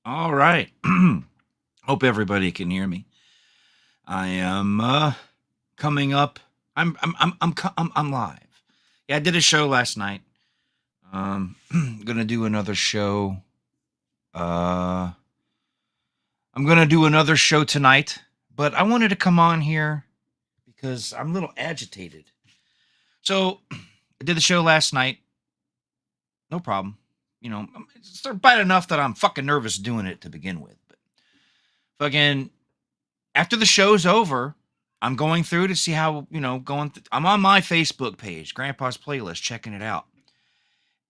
All right. Hope everybody can hear me. I am coming up. I'm live. Yeah, I did a show last night. Gonna do another show. Uh, I'm gonna do another show tonight. But I wanted to come on here because I'm a little agitated. So I did the show last night. No problem. It's bad enough that I'm fucking nervous doing it to begin with. But fucking after the show's over, I'm going through to see how, I'm on my Facebook page, Grandpa's Playlist, checking it out.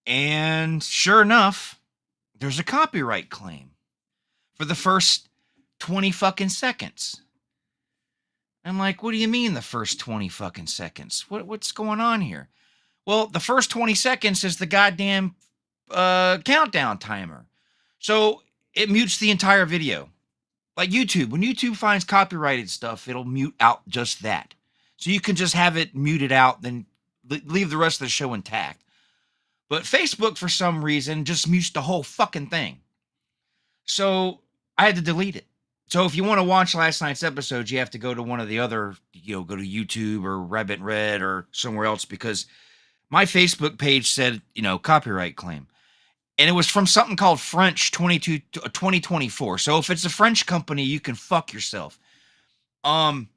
And sure enough, there's a copyright claim for the first 20 fucking seconds. I'm like, what do you mean the first 20 fucking seconds? What's going on here? Well, the first 20 seconds is the goddamn countdown timer. So it mutes the entire video. Like YouTube, when YouTube finds copyrighted stuff, it'll mute out just that. So you can just have it muted out, then leave the rest of the show intact. But Facebook, for some reason, just mutes the whole fucking thing. So I had to delete it. So if you want to watch last night's episode, you have to go to one of the other, go to YouTube or Rabbit Red or somewhere else, because my Facebook page said, copyright claim. And it was from something called French 2024. So if it's a French company, you can fuck yourself. I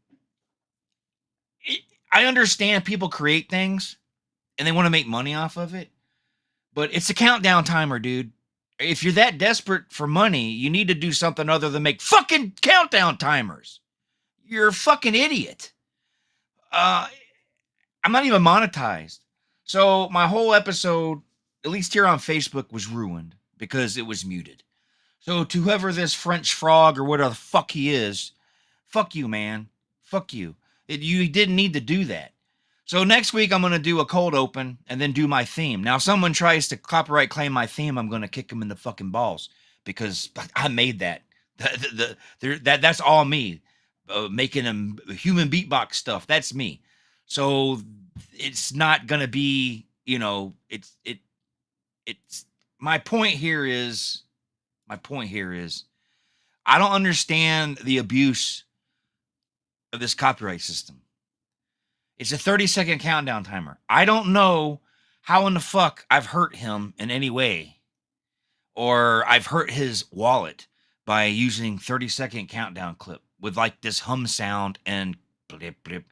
understand people create things and they want to make money off of it, but it's a countdown timer, dude. If you're that desperate for money, you need to do something other than make fucking countdown timers. You're a fucking idiot. I'm not even monetized. So my whole episode, at least here on Facebook, was ruined because it was muted. So to whoever this French frog or whatever the fuck he is, fuck you, man. Fuck you. You didn't need to do that. So next week I'm going to do a cold open and then do my theme. Now, if someone tries to copyright claim my theme, I'm going to kick them in the fucking balls because I made that. That's all me. Making a human beatbox stuff. That's me. So it's not going to be, it's my point here is I don't understand the abuse of this copyright system. It's a 30-second countdown timer. I don't know how in the fuck I've hurt him in any way, or I've hurt his wallet by using 30-second countdown clip with like this hum sound and blip, blip.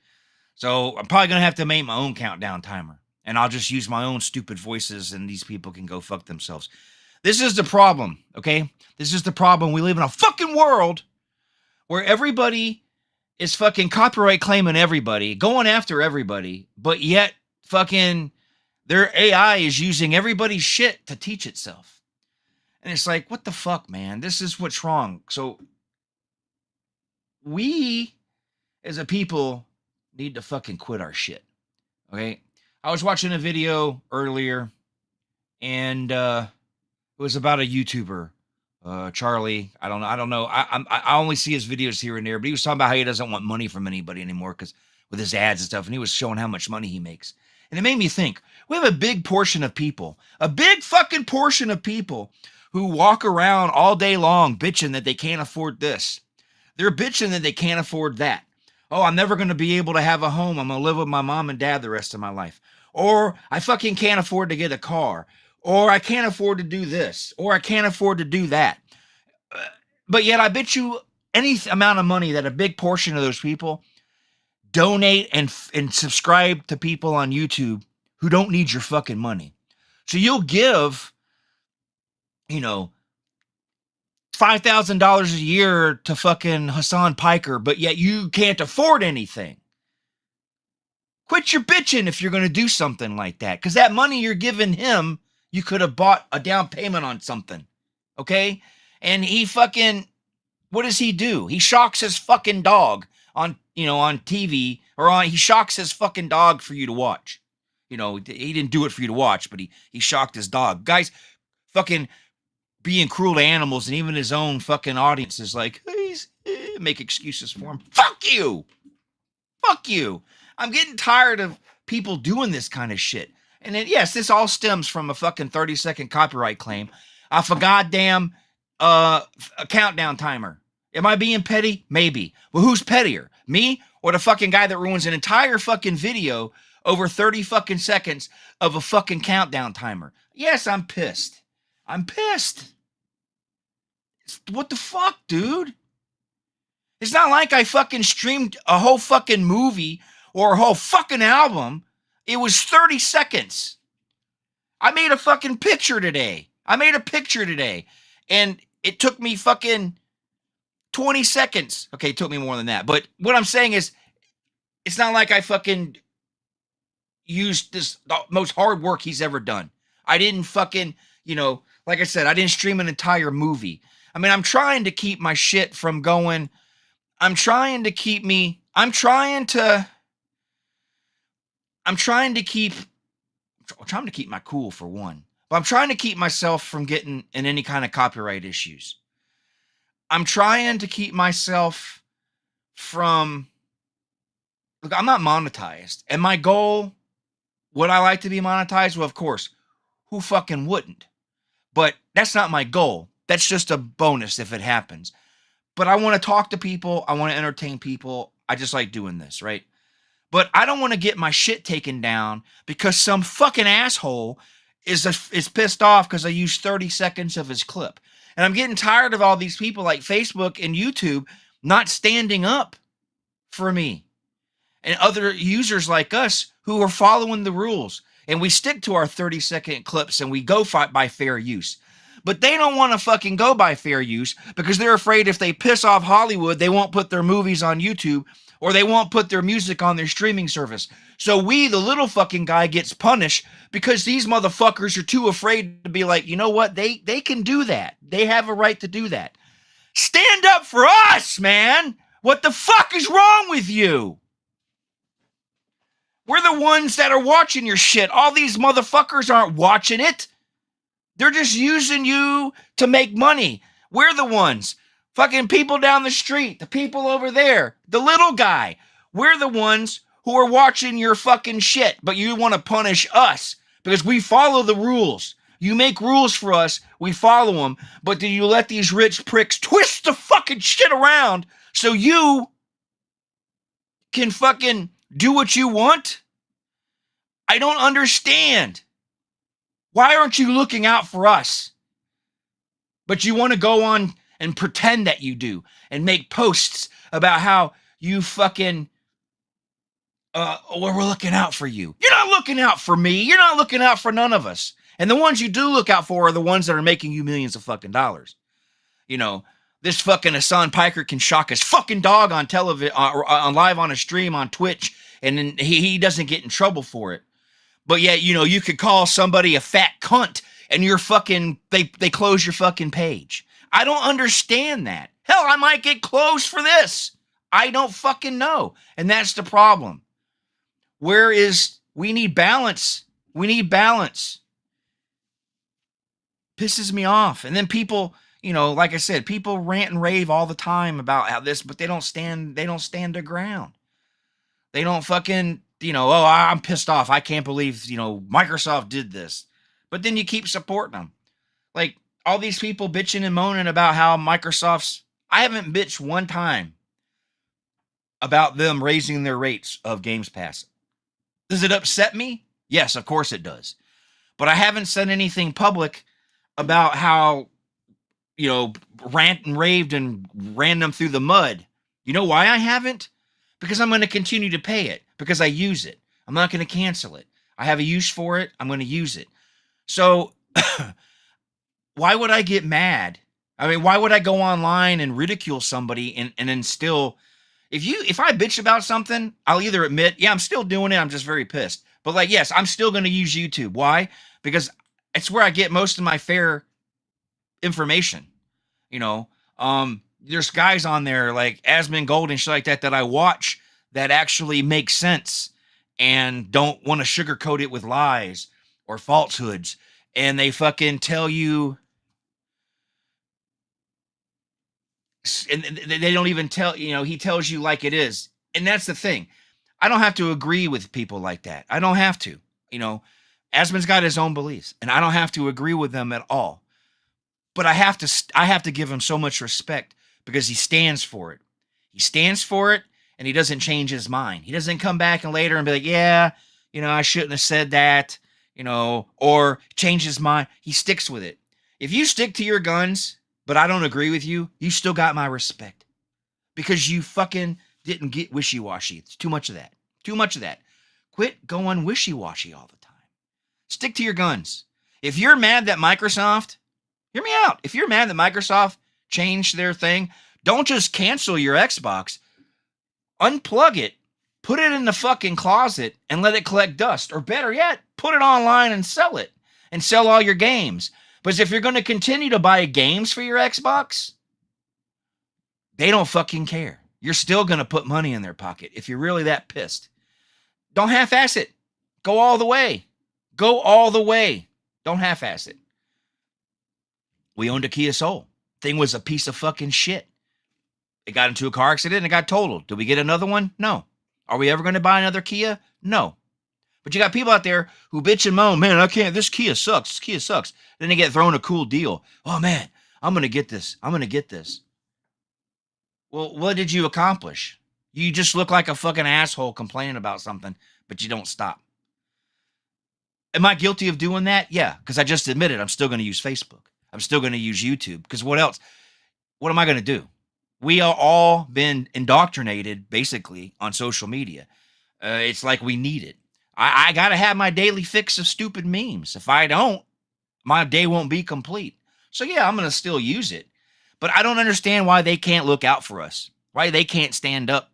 So I'm probably going to have to make my own countdown timer, and I'll just use my own stupid voices, and these people can go fuck themselves. This is the problem, okay? This is the problem. We live in a fucking world where everybody is fucking copyright claiming everybody, going after everybody, but yet fucking their AI is using everybody's shit to teach itself. And it's like, what the fuck, man? This is what's wrong. So we as a people need to fucking quit our shit. Okay? I was watching a video earlier, and it was about a YouTuber, Charlie. I don't know. I only see his videos here and there, but he was talking about how he doesn't want money from anybody anymore because with his ads and stuff, and he was showing how much money he makes. And it made me think, we have a big portion of people, a big fucking portion of people who walk around all day long bitching that they can't afford this. They're bitching that they can't afford that. Oh, I'm never going to be able to have a home. I'm going to live with my mom and dad the rest of my life. Or I fucking can't afford to get a car. Or I can't afford to do this. Or I can't afford to do that. But yet I bet you any amount of money that a big portion of those people donate and subscribe to people on YouTube who don't need your fucking money. So you'll give, $5,000 a year to fucking Hassan Piker, but yet you can't afford anything. Quit your bitching if you're going to do something like that, because that money you're giving him, you could have bought a down payment on something, okay? And he fucking, what does he do? He shocks his fucking dog on TV, or he shocks his fucking dog for you to watch. He didn't do it for you to watch, but he shocked his dog. Guys, fucking being cruel to animals, and even his own fucking audience is like, make excuses for him. Fuck you. Fuck you. I'm getting tired of people doing this kind of shit. And then, yes, this all stems from a fucking 30-second copyright claim off a goddamn a countdown timer. Am I being petty? Maybe. Well, who's pettier? Me or the fucking guy that ruins an entire fucking video over 30 fucking seconds of a fucking countdown timer? Yes, I'm pissed. I'm pissed. What the fuck, dude? It's not like I fucking streamed a whole fucking movie or a whole fucking album. It was 30 seconds. I made a fucking picture today. And it took me fucking 20 seconds. Okay, it took me more than that. But what I'm saying is, it's not like I fucking used the most hard work he's ever done. I didn't fucking, like I said, I didn't stream an entire movie. I mean, I'm trying to keep my shit from going. I'm trying to keep my cool for one. But I'm trying to keep myself from getting in any kind of copyright issues. I'm trying to keep myself from, look, I'm not monetized. And my goal, would I like to be monetized? Well, of course. Who fucking wouldn't? But that's not my goal. That's just a bonus if it happens. But I want to talk to people. I want to entertain people. I just like doing this, right? But I don't want to get my shit taken down because some fucking asshole is pissed off because I used 30 seconds of his clip. And I'm getting tired of all these people like Facebook and YouTube not standing up for me and other users like us who are following the rules. And we stick to our 30-second clips and we go by fair use. But they don't want to fucking go by fair use because they're afraid if they piss off Hollywood, they won't put their movies on YouTube or they won't put their music on their streaming service. So we, the little fucking guy, gets punished because these motherfuckers are too afraid to be like, you know what? They can do that. They have a right to do that. Stand up for us, man. What the fuck is wrong with you? We're the ones that are watching your shit. All these motherfuckers aren't watching it. They're just using you to make money. We're the ones. Fucking people down the street, the people over there, the little guy. We're the ones who are watching your fucking shit, but you want to punish us because we follow the rules. You make rules for us, we follow them, but do you let these rich pricks twist the fucking shit around so you can fucking do what you want? I don't understand. Why aren't you looking out for us? But you want to go on and pretend that you do and make posts about how you fucking, we're looking out for you. You're not looking out for me. You're not looking out for none of us. And the ones you do look out for are the ones that are making you millions of fucking dollars. This fucking Hassan Piker can shock his fucking dog on television, on live on a stream on Twitch, and then he doesn't get in trouble for it. But yet, you could call somebody a fat cunt and you're fucking, they close your fucking page. I don't understand that. Hell, I might get closed for this. I don't fucking know. And that's the problem. We need balance. We need balance. Pisses me off. And then people, like I said, people rant and rave all the time about how this, but they don't stand their ground. They don't fucking, I'm pissed off. I can't believe, Microsoft did this. But then you keep supporting them. Like all these people bitching and moaning about how I haven't bitched one time about them raising their rates of Games Pass. Does it upset me? Yes, of course it does. But I haven't said anything public about how, rant and raved and ran them through the mud. You know why I haven't? Because I'm going to continue to pay it because I use it. I'm not going to cancel it. I have a use for it. I'm going to use it. So why would I get mad? I mean, why would I go online and ridicule somebody and then still, if I bitch about something, I'll either admit, yeah, I'm still doing it. I'm just very pissed. But yes, I'm still going to use YouTube. Why? Because it's where I get most of my fair information. There's guys on there like Asmongold and shit like that I watch that actually make sense and don't want to sugarcoat it with lies or falsehoods. And they fucking tell you, and they don't even tell, he tells you like it is. And that's the thing. I don't have to agree with people like that. I don't have to. Asmon's got his own beliefs and I don't have to agree with them at all. But I have to give him so much respect because he stands for it. He stands for it, and he doesn't change his mind. He doesn't come back and later and be like, yeah, I shouldn't have said that, or change his mind. He sticks with it. If you stick to your guns, but I don't agree with you, you still got my respect because you fucking didn't get wishy-washy. It's too much of that. Too much of that. Quit going wishy-washy all the time. Stick to your guns. If you're mad that Microsoft, hear me out. If you're mad that Microsoft changed their thing, don't just cancel your Xbox. Unplug it, put it in the fucking closet and let it collect dust. Or better yet, put it online and sell it and sell all your games. But if you're going to continue to buy games for your Xbox, they don't fucking care. You're still going to put money in their pocket if you're really that pissed. Don't half-ass it. Go all the way. Go all the way. Don't half-ass it. We owned a Kia Soul. Thing was a piece of fucking shit. It got into a car accident and it got totaled. Did we get another one? No. Are we ever going to buy another Kia? No. But you got people out there who bitch and moan, man, I can't, this Kia sucks. This Kia sucks. Then they get thrown a cool deal. Oh man, I'm going to get this. I'm going to get this. Well, what did you accomplish? You just look like a fucking asshole complaining about something, but you don't stop. Am I guilty of doing that? Yeah, because I just admitted I'm still going to use Facebook. I'm still going to use YouTube. Because what else? What am I going to do? We are all been indoctrinated, basically, on social media. It's like we need it. I got to have my daily fix of stupid memes. If I don't, my day won't be complete. So, yeah, I'm going to still use it. But I don't understand why they can't look out for us. Why they can't stand up,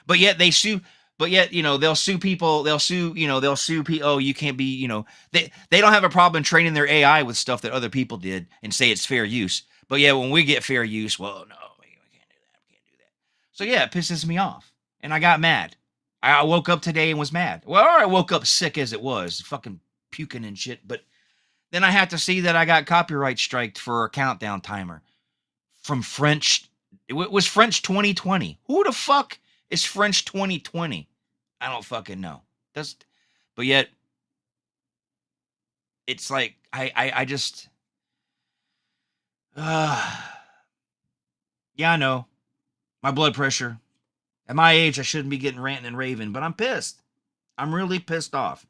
But yet they sue. But yet, they'll sue people. They'll sue people. Oh, you can't be, They don't have a problem training their AI with stuff that other people did and say it's fair use. But yeah, when we get fair use, well, no, we can't do that. We can't do that. So yeah, it pisses me off. And I got mad. I woke up today and was mad. Well, I woke up sick as it was, fucking puking and shit. But then I had to see that I got copyright striked for a countdown timer from French. It was French 2020. Who the fuck is French 2020? I don't fucking know. But yet, it's like I just. Yeah, I know. My blood pressure. At my age, I shouldn't be getting ranting and raving, but I'm pissed. I'm really pissed off.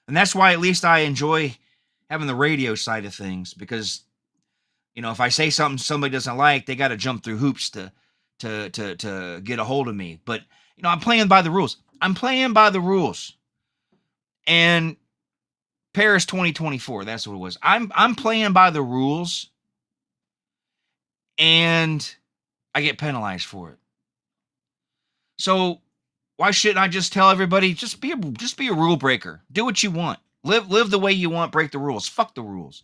And that's why at least I enjoy having the radio side of things because, if I say something somebody doesn't like, they got to jump through hoops to get a hold of me. But, I'm playing by the rules. I'm playing by the rules. And Paris 2024, that's what it was. I'm playing by the rules and I get penalized for it. So why shouldn't I just tell everybody just be a rule breaker. Do what you want. Live the way you want, break the rules. Fuck the rules.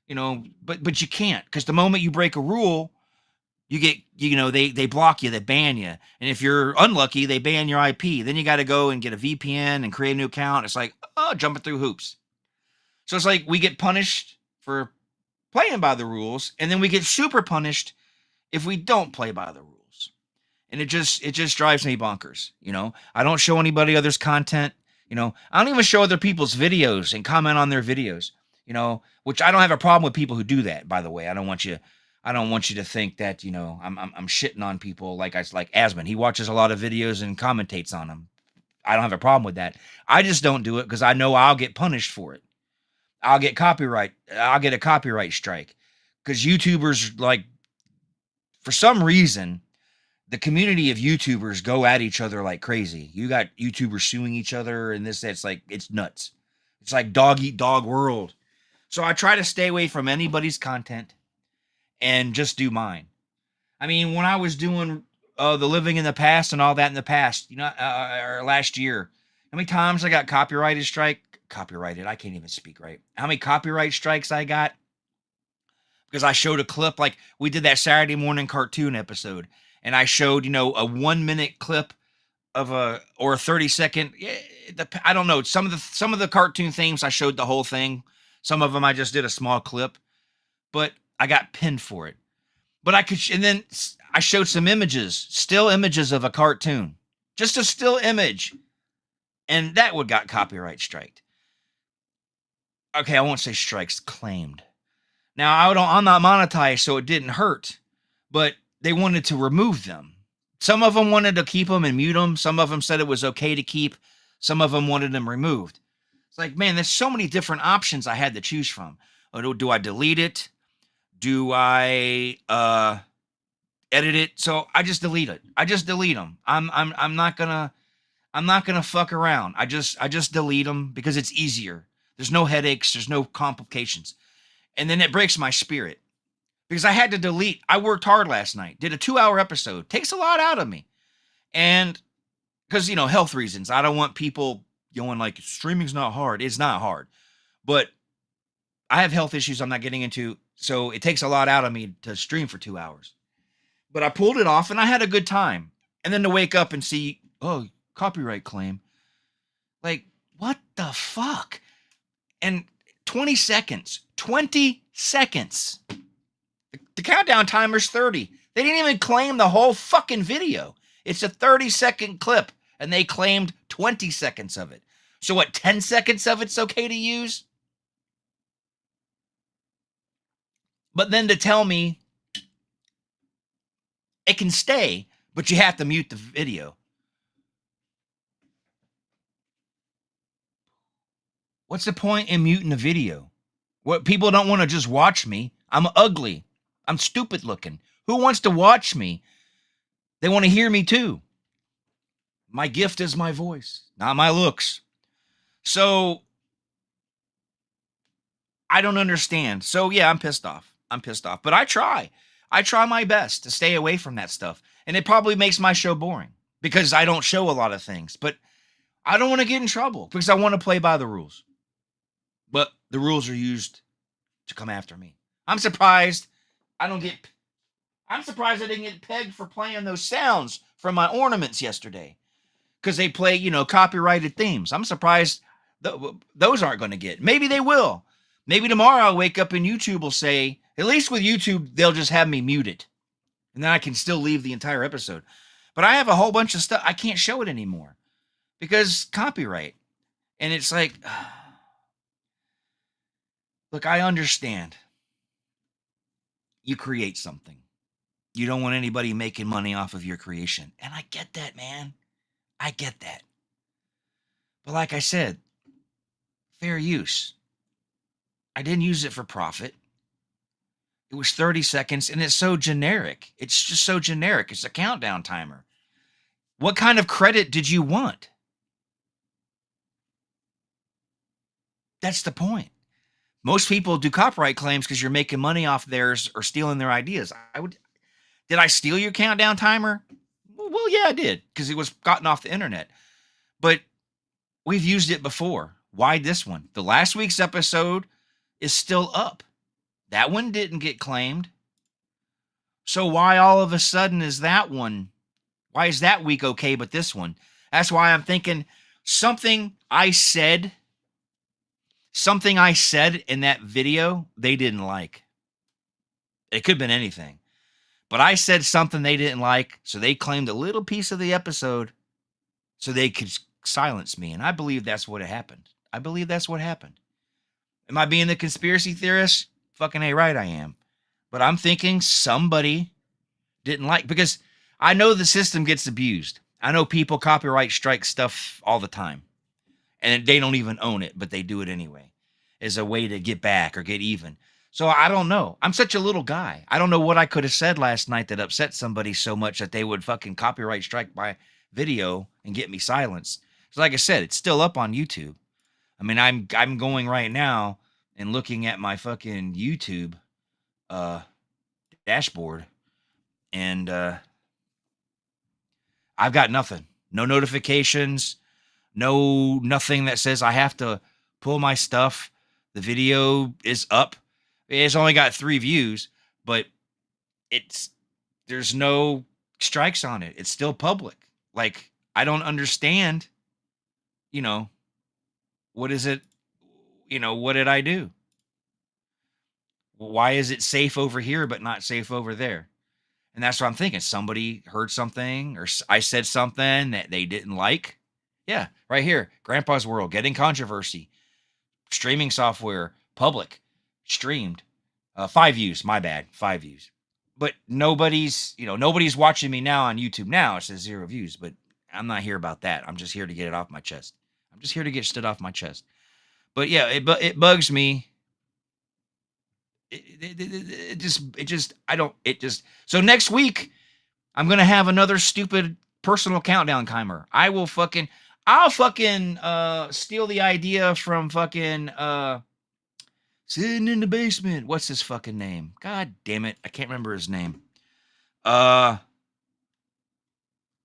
But you can't, because the moment you break a rule, you get, they block you, they ban you. And if you're unlucky, they ban your IP. Then you got to go and get a VPN and create a new account. It's like, jumping through hoops. So it's like we get punished for playing by the rules, and then we get super punished if we don't play by the rules. And it just drives me bonkers. I don't show anybody other's content. I don't even show other people's videos and comment on their videos. Which I don't have a problem with people who do that. By the way, I don't want you to think that I'm shitting on people like Asmon. He watches a lot of videos and commentates on them. I don't have a problem with that. I just don't do it because I know I'll get punished for it. I'll get a copyright strike because YouTubers, for some reason, the community of YouTubers go at each other like crazy. You got YouTubers suing each other and that's it's nuts. It's like dog eat dog world. So I try to stay away from anybody's content and just do mine. I mean, when I was doing the living in the past and all that in the past, or last year, how many times I got copyrighted? I can't even speak right. How many copyright strikes I got? Because I showed a clip, like we did that Saturday morning cartoon episode, and I showed, a 1 minute clip of a 30-second. I don't know. Some of the cartoon themes I showed the whole thing. Some of them I just did a small clip, but I got pinned for it. But and then I showed some images, still images of a cartoon, just a still image, and that would got copyright striked. Okay, I won't say strikes, claimed. I'm not monetized, so it didn't hurt, but they wanted to remove them. Some of them wanted to keep them and mute them. Some of them said it was okay to keep. Some of them wanted them removed. It's like, man, there's so many different options I had to choose from. Do I delete it? Do I edit it? So I just delete it. I just delete them. I'm not gonna fuck around. I just delete them because it's easier. There's no headaches. There's no complications. And then it breaks my spirit because I had to delete. I worked hard last night. Did a 2-hour episode. Takes a lot out of me. And because, health reasons, I don't want people going like, streaming's not hard. It's not hard. But I have health issues I'm not getting into. So it takes a lot out of me to stream for 2 hours. But I pulled it off and I had a good time. And then to wake up and see, oh, copyright claim. Like, what the fuck? And 20 seconds. 20 seconds. The countdown timer's 30. They didn't even claim the whole fucking video. It's a 30-second clip, and they claimed 20 seconds of it. So what, 10 seconds of it's okay to use? But then to tell me it can stay, but you have to mute the video. What's the point in muting the video? What, people don't want to just watch me. I'm ugly. I'm stupid looking. Who wants to watch me? They want to hear me too. My gift is my voice, not my looks. So I don't understand. So yeah, I'm pissed off. But I try. I try my best to stay away from that stuff. And it probably makes my show boring because I don't show a lot of things. But I don't want to get in trouble because I want to play by the rules. But the rules are used to come after me. I'm surprised I didn't get pegged for playing those sounds from my ornaments yesterday because they play, copyrighted themes. I'm surprised those aren't going to get. Maybe they will. Maybe tomorrow I'll wake up and YouTube will say, at least with YouTube, they'll just have me muted. And then I can still leave the entire episode. But I have a whole bunch of stuff. I can't show it anymore because copyright. And it's like, look, I understand. You create something. You don't want anybody making money off of your creation. And I get that, man. I get that. But like I said, fair use. I didn't use it for profit. It was 30 seconds and it's so generic. It's just so generic. It's a countdown timer. What kind of credit did you want? That's the point. Most people do copyright claims because you're making money off theirs or stealing their ideas. Did I steal your countdown timer? Well, yeah, I did because it was gotten off the internet. But we've used it before. Why this one? The last week's episode is still up. That one didn't get claimed. So why all of a sudden is that one? Why is that week okay, but this one? That's why I'm thinking something I said in that video they didn't like. It could have been anything. But I said something they didn't like, so they claimed a little piece of the episode so they could silence me. And I believe that's what happened. Am I being the conspiracy theorist? Fucking A right I am. But I'm thinking somebody didn't like, because I know the system gets abused. I know people copyright strike stuff all the time. And they don't even own it, but they do it anyway as a way to get back or get even. So I don't know. I'm such a little guy. I don't know what I could have said last night that upset somebody so much that they would fucking copyright strike my video and get me silenced. So like I said, it's still up on YouTube. I mean, I'm going right now and looking at my fucking YouTube dashboard, and I've got nothing. No notifications, nothing that says I have to pull my stuff. The video is up. It's only got 3 views, but there's no strikes on it. It's still public. Like, I don't understand, what is it? What did I do? Why is it safe over here but not safe over there? And that's what I'm thinking. Somebody heard something, or I said something that they didn't like. Yeah, right here. Grandpa's World, getting controversy. Streaming software, public, streamed. 5 views. My bad. 5 views. But nobody's watching me now on YouTube now. It says 0 views, but I'm not here about that. I'm just here to get it off my chest. I'm just here to get shit off my chest. But yeah, it bugs me. So next week I'm gonna have another stupid personal countdown timer. I'll fucking steal the idea from fucking sitting in the basement. What's his fucking name? God damn it, I can't remember his name. Uh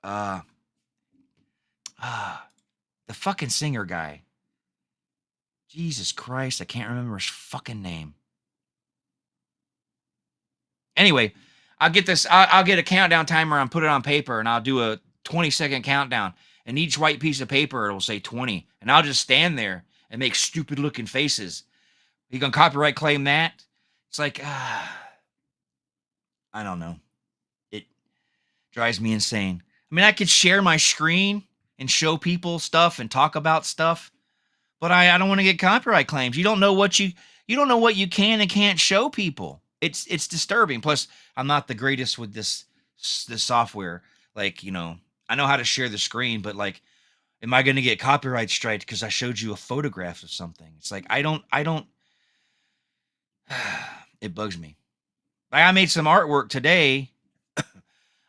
uh the fucking singer guy. Jesus Christ, I can't remember his fucking name. Anyway, I'll get this. I'll get a countdown timer and put it on paper, and I'll do a 20-second countdown. And each white piece of paper, it will say 20. And I'll just stand there and make stupid looking faces. You can copyright claim that? It's like, I don't know. It drives me insane. I mean, I could share my screen and show people stuff and talk about stuff, but I don't want to get copyright claims. You don't know what you can and can't show people. It's disturbing. Plus, I'm not the greatest with this software. Like, I know how to share the screen, but like, am I going to get copyright strike because I showed you a photograph of something? It's like I don't. It bugs me. Like, I made some artwork today.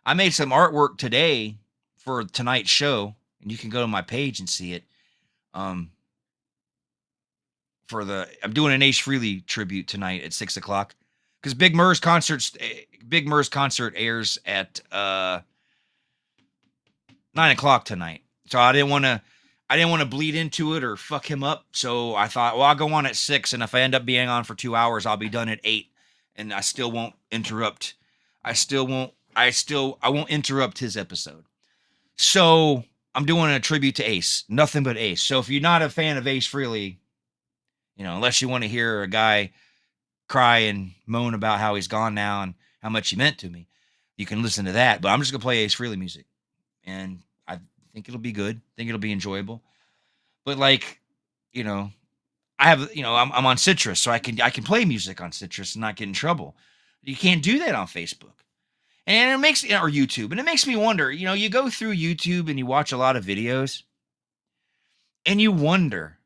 I made some artwork today for tonight's show, and you can go to my page and see it. I'm doing an Ace Frehley tribute tonight at 6:00 because Big Mur's concert airs at 9:00 tonight. So I didn't want to bleed into it or fuck him up. So I thought, well, I'll go on at 6, and if I end up being on for 2 hours, I'll be done at 8, and I still won't interrupt. I won't interrupt his episode. So I'm doing a tribute to Ace, nothing but Ace. So if you're not a fan of Ace Frehley, unless you want to hear a guy cry and moan about how he's gone now and how much he meant to me, you can listen to that. But I'm just gonna play Ace Frehley music, and I think it'll be good. I think it'll be enjoyable. But like, I have, I'm on Citrus, so I can play music on Citrus and not get in trouble. You can't do that on Facebook. And it makes, or YouTube, and it makes me wonder, you go through YouTube and you watch a lot of videos and you wonder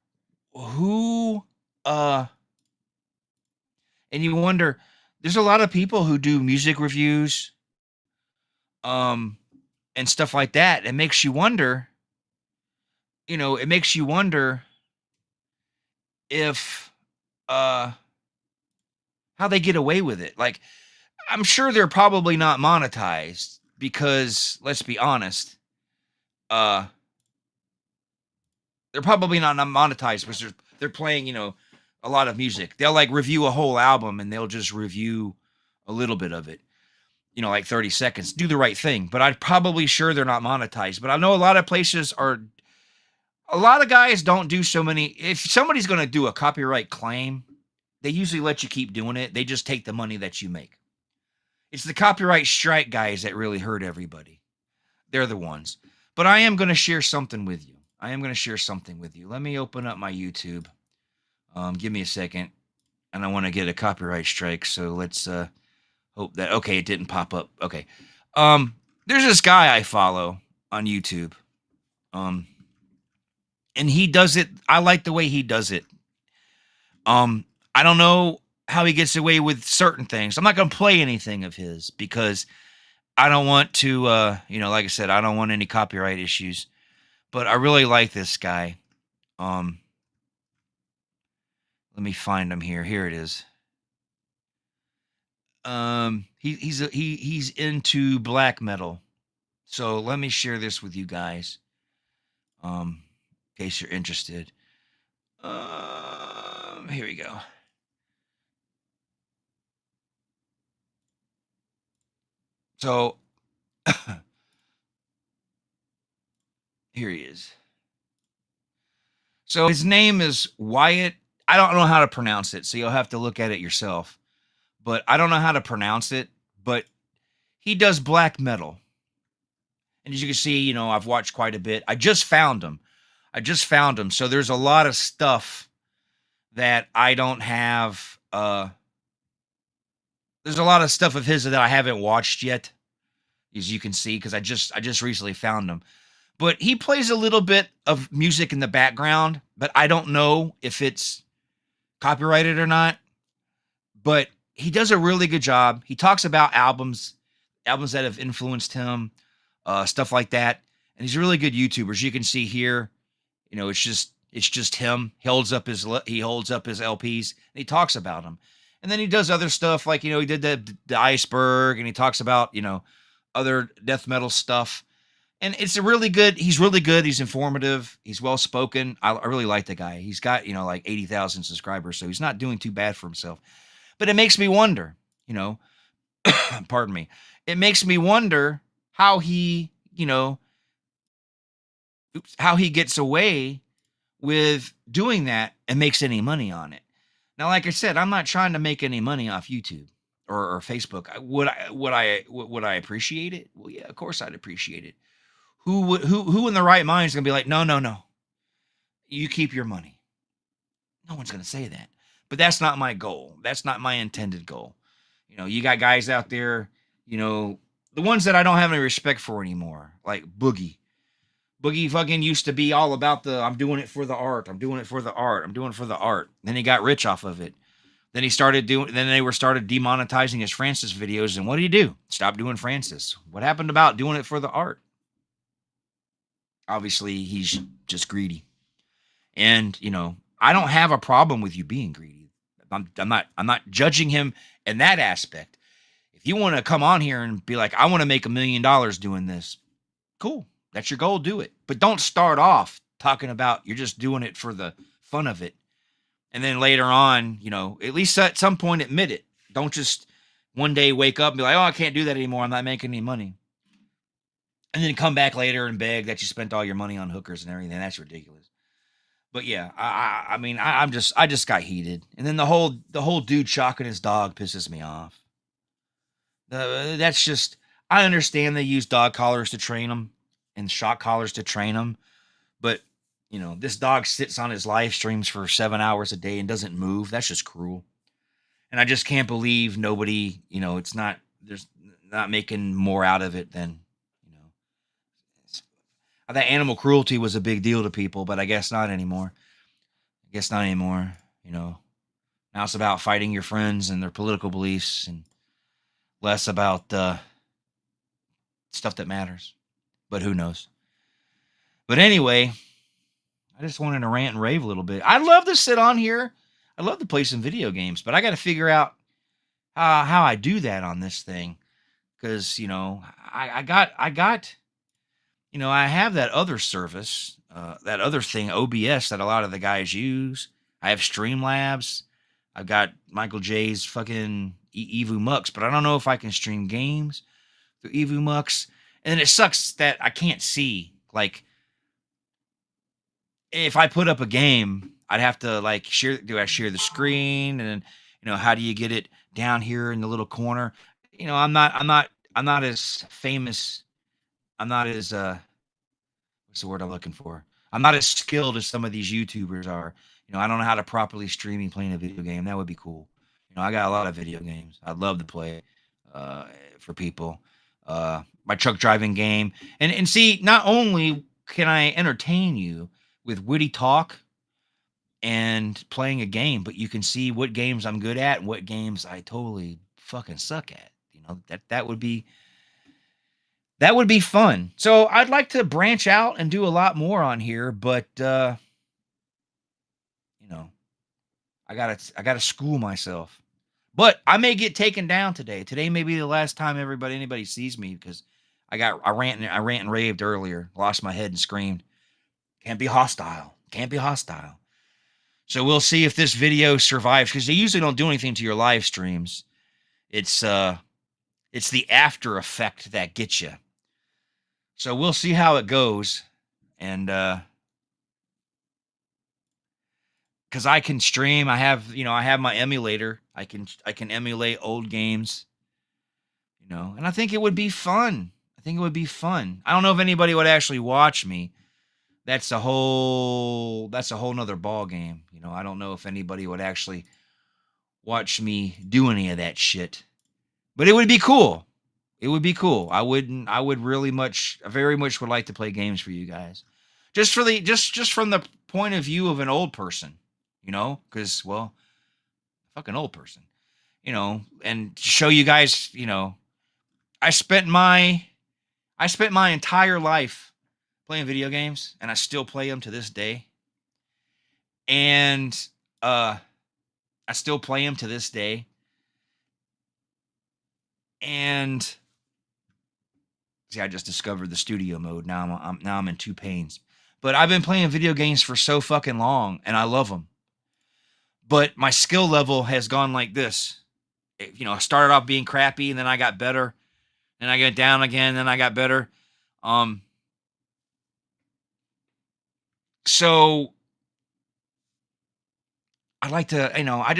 who, there's a lot of people who do music reviews, and stuff like that. It makes you wonder, if, how they get away with it. Like, I'm sure they're probably not monetized because, let's be honest, they're probably not monetized because they're playing, a lot of music. They'll like review a whole album and they'll just review a little bit of it, like 30 seconds. Do the right thing. But I'm probably sure they're not monetized. But I know a lot of guys don't do so many. If somebody's going to do a copyright claim, they usually let you keep doing it. They just take the money that you make. It's the copyright strike guys that really hurt everybody. They're the ones. But I am going to share something with you. Let me open up my YouTube. Give me a second. And I want to get a copyright strike. So let's hope that, okay, it didn't pop up. Okay. There's this guy I follow on YouTube. And he does it. I like the way he does it. I don't know how he gets away with certain things. I'm not going to play anything of his because I don't want to, like I said, I don't want any copyright issues, but I really like this guy. Let me find him here. Here it is. He's into black metal. So let me share this with you guys. In case you're interested. Here we go. So here he is. So his name is Wyatt. I don't know how to pronounce it, so you'll have to look at it yourself. But I don't know how to pronounce it, but he does black metal. And as you can see, I've watched quite a bit. I just found him. So there's a lot of stuff that I don't have there's a lot of stuff of his that I haven't watched yet, as you can see, because I just recently found him. But he plays a little bit of music in the background, but I don't know if it's copyrighted or not. But he does a really good job. He talks about albums that have influenced him, stuff like that. And he's a really good YouTuber. As you can see here, it's just him. He holds up his LPs and he talks about them. And then he does other stuff like he did the iceberg, and he talks about other death metal stuff. And it's a really good. He's really good. He's informative. He's well spoken. I really like the guy. He's got like 80,000 subscribers, so he's not doing too bad for himself. But it makes me wonder, pardon me. It makes me wonder how how he gets away with doing that and makes any money on it. Now, like I said, I'm not trying to make any money off YouTube or Facebook. Would I appreciate it? Well, yeah, of course I'd appreciate it. Who in the right mind is gonna be like, no, no, no, you keep your money? No one's gonna say that. But that's not my goal. That's not my intended goal. You got guys out there, the ones that I don't have any respect for anymore, like Boogie. Boogie fucking used to be all about I'm doing it for the art. I'm doing it for the art. I'm doing it for the art. Then he got rich off of it. Then they started demonetizing his Francis videos. And what did he do? Stop doing Francis. What happened about doing it for the art? Obviously, he's just greedy. And, I don't have a problem with you being greedy. I'm not judging him in that aspect. If you want to come on here and be like, I want to make $1 million doing this, cool. That's your goal, do it. But don't start off talking about you're just doing it for the fun of it. And then later on, at least at some point admit it. Don't just one day wake up and be like, oh, I can't do that anymore. I'm not making any money. And then come back later and beg that you spent all your money on hookers and everything. That's ridiculous. But yeah, I mean, I just got heated. And then the whole dude shocking his dog pisses me off. That's just, I understand they use dog collars to train them and shock collars to train them. But, this dog sits on his live streams for 7 hours a day and doesn't move. That's just cruel. And I just can't believe nobody, there's not making more out of it than, that animal cruelty was a big deal to people, but I guess not anymore. Now it's about fighting your friends and their political beliefs and less about stuff that matters. But who knows? But anyway, I just wanted to rant and rave a little bit. I'd love to sit on here. I'd love to play some video games, but I got to figure out how I do that on this thing. Because, I have that other service, that other thing, OBS, that a lot of the guys use. I have Streamlabs. I've got Michael J's fucking EvuMux, but I don't know if I can stream games through EvuMux. And it sucks that I can't see. Like, if I put up a game, I'd have to share. Do I share the screen? And then, how do you get it down here in the little corner? I'm not as famous. I'm not as what's the word I'm looking for? I'm not as skilled as some of these YouTubers are. I don't know how to properly stream and playing a video game. That would be cool. I got a lot of video games. I'd love to play for people. My truck driving game. And see, not only can I entertain you with witty talk and playing a game, but you can see what games I'm good at and what games I totally fucking suck at. That would be fun. So I'd like to branch out and do a lot more on here, but I gotta school myself. But I may get taken down today. Today may be the last time anybody sees me because I rant and raved earlier, lost my head and screamed. Can't be hostile. Can't be hostile. So we'll see if this video survives, because they usually don't do anything to your live streams. It's the after effect that gets you. So we'll see how it goes. And because I can stream, I have my emulator. I can emulate old games. And I think it would be fun. I don't know if anybody would actually watch me. That's a whole nother ball game. I don't know if anybody would actually watch me do any of that shit. But it would be cool. It would be cool. I would really much, very much would like to play games for you guys. Just for the, just from the point of view of an old person, you know, because, well, fucking old person, you know, and show you guys, you know, I spent my, I spent my entire life playing video games and I still play them to this day. And, uh, I still play them to this day. And see, I just discovered the studio mode. Now now I'm in two pains. But I've been playing video games for so fucking long, and I love them. But my skill level has gone like this. You know, I started off being crappy, and then I got better, and I got down again, and then I got better. Um, so I like to, you know, I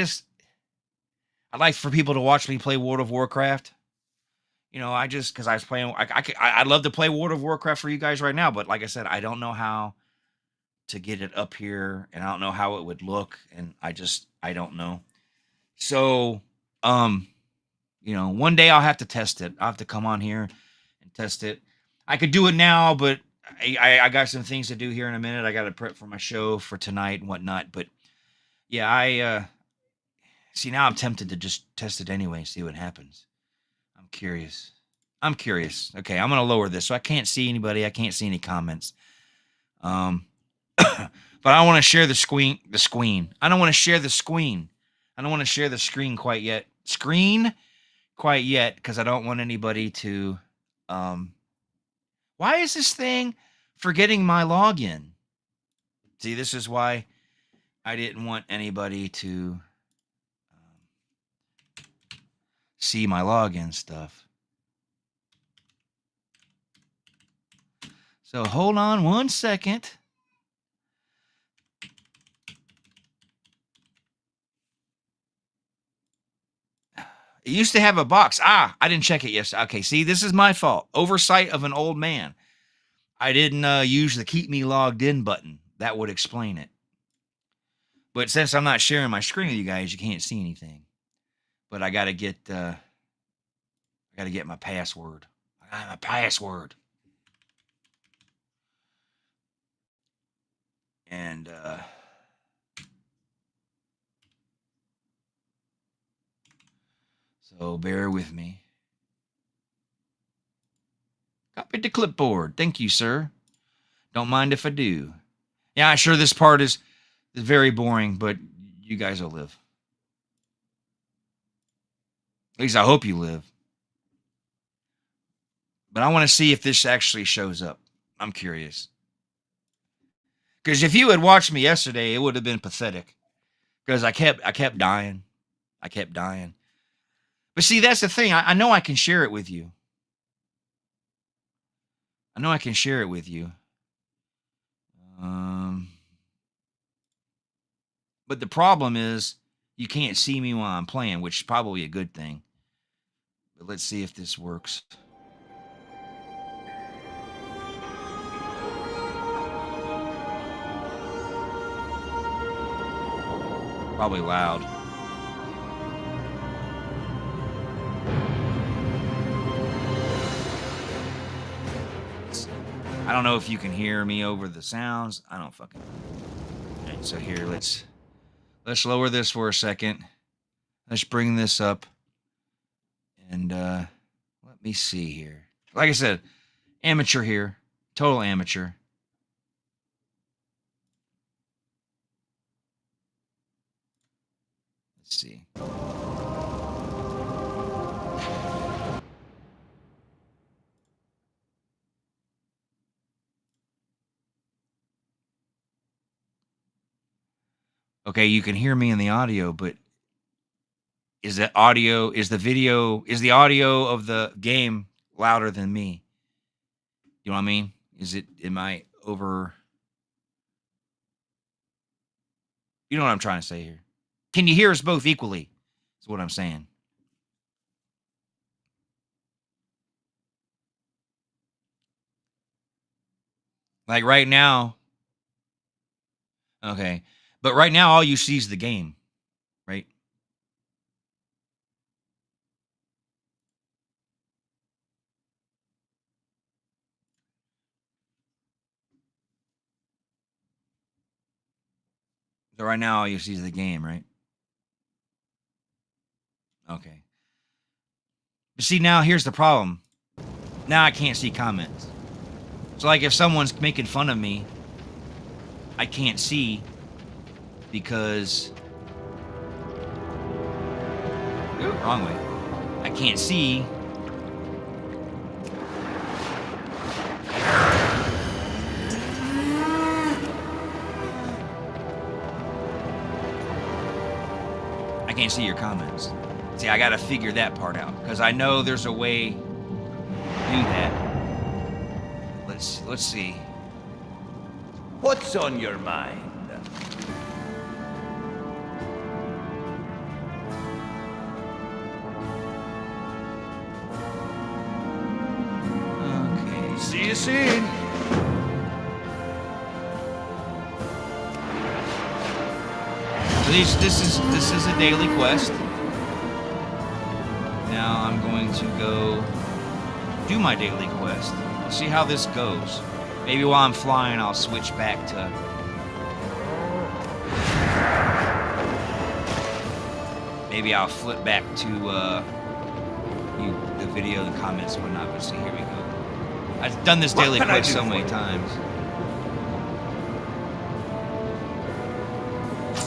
like for people to watch me play World of Warcraft. You know, I just because I was playing, I'd love to play World of Warcraft for you guys right now, but like I said, I don't know how to get it up here, and I don't know how it would look, and I don't know. So, um, you know, one day I'll have to test it. I'll have to come on here and test it. I could do it now, but I got some things to do here in a minute. I got to prep for my show for tonight and whatnot. But yeah, I see now I'm tempted to just test it anyway, see what happens. I'm curious. I'm curious. Okay, I'm gonna lower this so I can't see anybody. I can't see any comments. Um, but I don't want to share the screen. The screen. I don't want to share the screen. I don't want to share the screen quite yet. Screen quite yet because I don't want anybody to. Um, why is this thing forgetting my login? See, this is why I didn't want anybody to see my login stuff. So hold on one second. It used to have a box. Ah, I didn't check it yesterday. Okay, see, this is my fault. Oversight of an old man. I didn't use the keep me logged in button. That would explain it. But since I'm not sharing my screen with you guys, you can't see anything. But I gotta get my password. I got my password. And so bear with me. Copy to clipboard. Thank you, sir. Don't mind if I do. Yeah, sure this part is very boring, but you guys will live. At least I hope you live. But I want to see if this actually shows up. I'm curious. Because if you had watched me yesterday, it would have been pathetic. Because I kept dying. I kept dying. But see, that's the thing. I know I can share it with you. I know I can share it with you. Um, but the problem is you can't see me while I'm playing, which is probably a good thing. But let's see if this works. Probably loud. I don't know if you can hear me over the sounds. I don't fucking know. Okay, so here, let's lower this for a second. Let's bring this up. And let me see here. Like I said, amateur here. Total amateur. Let's see. Okay, you can hear me in the audio, but is the audio, is the video, is the audio of the game louder than me? You know what I mean? Am I over? You know what I'm trying to say here. Can you hear us both equally? Is what I'm saying. Like right now, okay. But right now, all you see is the game, right? So right now all you see is the game, right? Okay. But see, now here's the problem. Now I can't see comments. So like if someone's making fun of me, I can't see because... Ooh, wrong way. I can't see. I can't see your comments. See, I gotta figure that part out because I know there's a way to do that. Let's see. What's on your mind? Okay. See you soon. So this is a daily quest. Now I'm going to go do my daily quest. We'll see how this goes. Maybe while I'm flying, I'll switch back to... Maybe I'll flip back to the video, the comments, and whatnot. But see, here we go. I've done this daily quest so many times.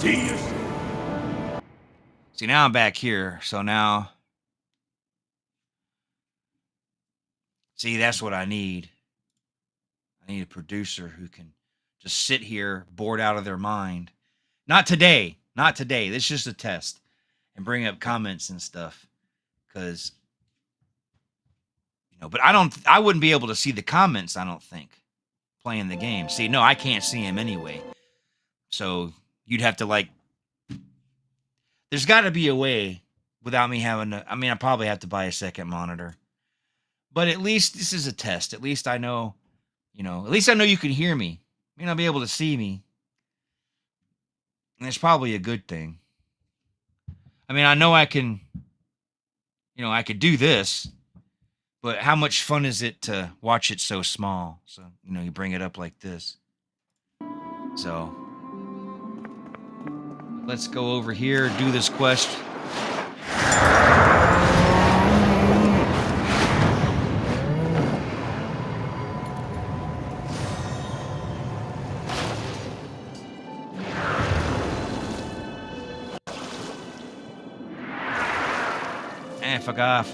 See you. See, now I'm back here. So now... See, that's what I need. I need a producer who can just sit here bored out of their mind. Not today. Not today. This is just a test. And bring up comments and stuff. Because, you know, but I wouldn't be able to see the comments, I don't think, playing the game. See, no, I can't see them anyway. So you'd have to, like, there's got to be a way without me having to, I mean, I probably have to buy a second monitor. But at least this is a test. At least I know, you know, at least I know you can hear me. You may not be able to see me. And it's probably a good thing. I mean, I know I can, you know, I could do this, but how much fun is it to watch it so small? So, you know, you bring it up like this. So, let's go over here, do this quest. Fuck off.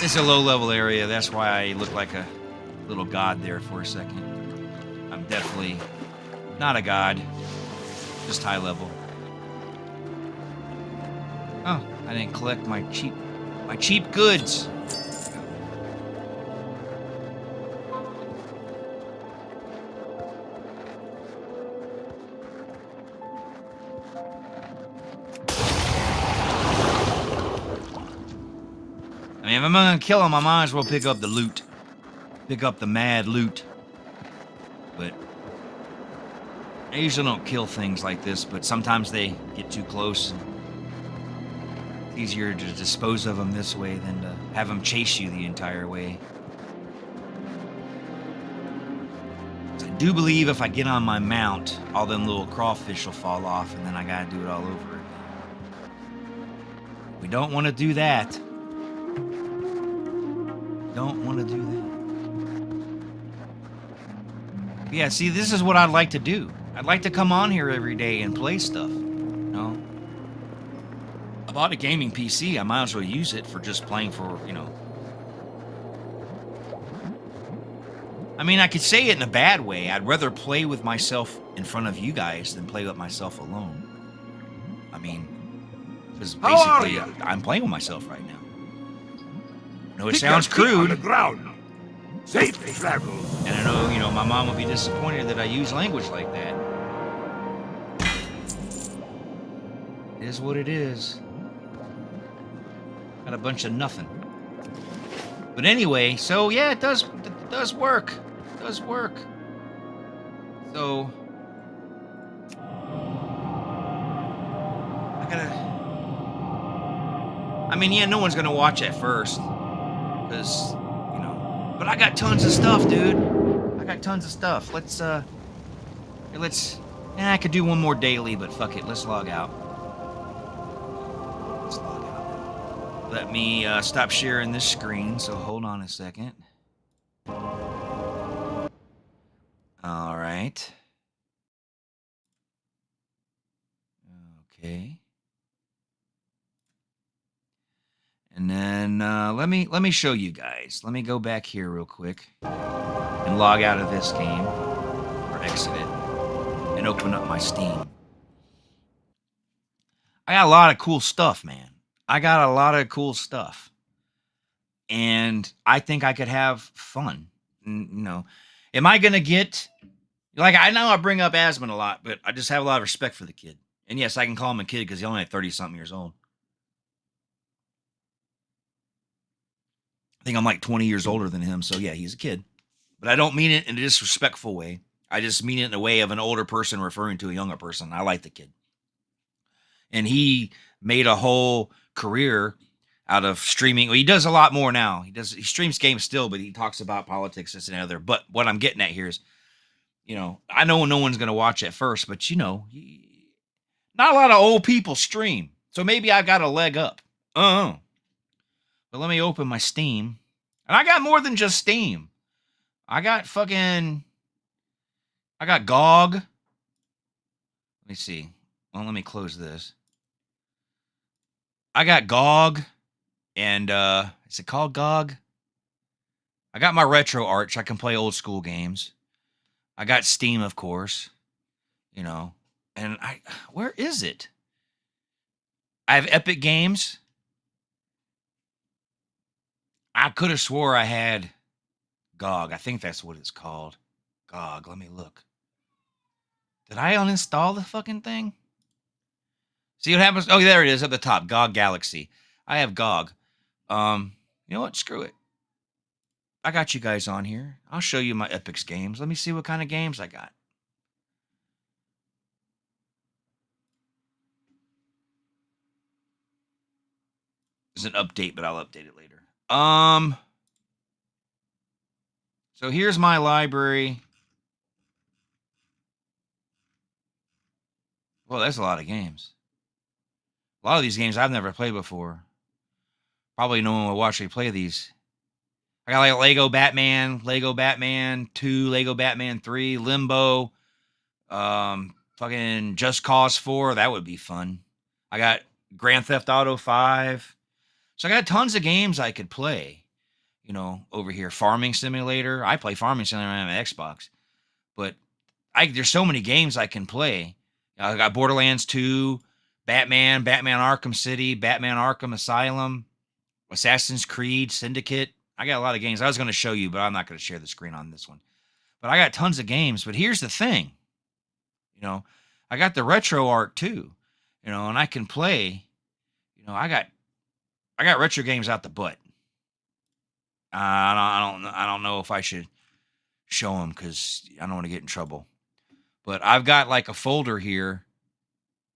It's a low-level area. That's why I look like a little god there for a second. I'm definitely not a god. Just high level. Oh, I didn't collect my cheap goods. I mean, if I'm gonna kill him, I might as well pick up the loot. Pick up the mad loot. But I usually don't kill things like this, but sometimes they get too close. And it's easier to dispose of them this way than to have them chase you the entire way. So I do believe if I get on my mount, all them little crawfish will fall off, and then I gotta do it all over again. We don't want to do that. Don't want to do that. Yeah, see, this is what I'd like to do. I'd like to come on here every day and play stuff. You know? I bought a gaming PC. I might as well use it for just playing for, you know. I mean, I could say it in a bad way. I'd rather play with myself in front of you guys than play with myself alone. I mean, because basically I'm playing with myself right now. I know it sounds crude. On the ground. Safely travel. And I know, you know, my mom would be disappointed that I use language like that. It is what it is. Got a bunch of nothing. But anyway, so yeah, it does work. It does work. So I mean, yeah, no one's gonna watch at first. Because, you know, but I got tons of stuff, dude. I got tons of stuff. I could do one more daily, but fuck it. Let's log out. Let's log out. Let me stop sharing this screen, so hold on a second. All right. Okay. And then let me show you guys. Let me go back here real quick and log out of this game or exit it and open up my Steam. I got a lot of cool stuff, man. I got a lot of cool stuff. And I think I could have fun. You know, am I going to get, like, I know I bring up Asmund a lot, but I just have a lot of respect for the kid. And yes, I can call him a kid because he's only 30-something years old. I think I'm like 20 years older than him. So yeah, he's a kid. But I don't mean it in a disrespectful way. I just mean it in a way of an older person referring to a younger person. I like the kid. And he made a whole career out of streaming. Well, he does a lot more now. He streams games still, but he talks about politics, this and other. But what I'm getting at here is, you know, I know no one's going to watch at first, but you know, not a lot of old people stream. So maybe I've got a leg up. But let me open my Steam. And I got more than just Steam. I got GOG. Let me see. Well, let me close this. I got GOG, and is it called GOG? I got my RetroArch. I can play old school games. I got Steam, of course. You know, and where is it? I have Epic Games. I could have swore I had GOG. I think that's what it's called. GOG. Let me look. Did I uninstall the fucking thing? See what happens? Oh, there it is at the top. GOG Galaxy. I have GOG. You know what? Screw it. I got you guys on here. I'll show you my Epic's games. Let me see what kind of games I got. It's an update, but I'll update it later. So here's my library. Well, that's a lot of games. A lot of these games I've never played before. Probably no one will watch me play these. I got like Lego Batman 2, Lego Batman 3, Limbo, fucking Just Cause 4. That would be fun. I got Grand Theft Auto 5. So I got tons of games I could play, you know, over here. Farming Simulator. I play Farming Simulator on my Xbox. But there's so many games I can play. I got Borderlands 2, Batman Arkham City, Batman Arkham Asylum, Assassin's Creed, Syndicate. I got a lot of games I was going to show you, but I'm not going to share the screen on this one. But I got tons of games. But here's the thing. You know, I got the RetroArch too. You know, and I can play. You know, I got retro games out the butt. I don't know if I should show them because I don't want to get in trouble. But I've got like a folder here.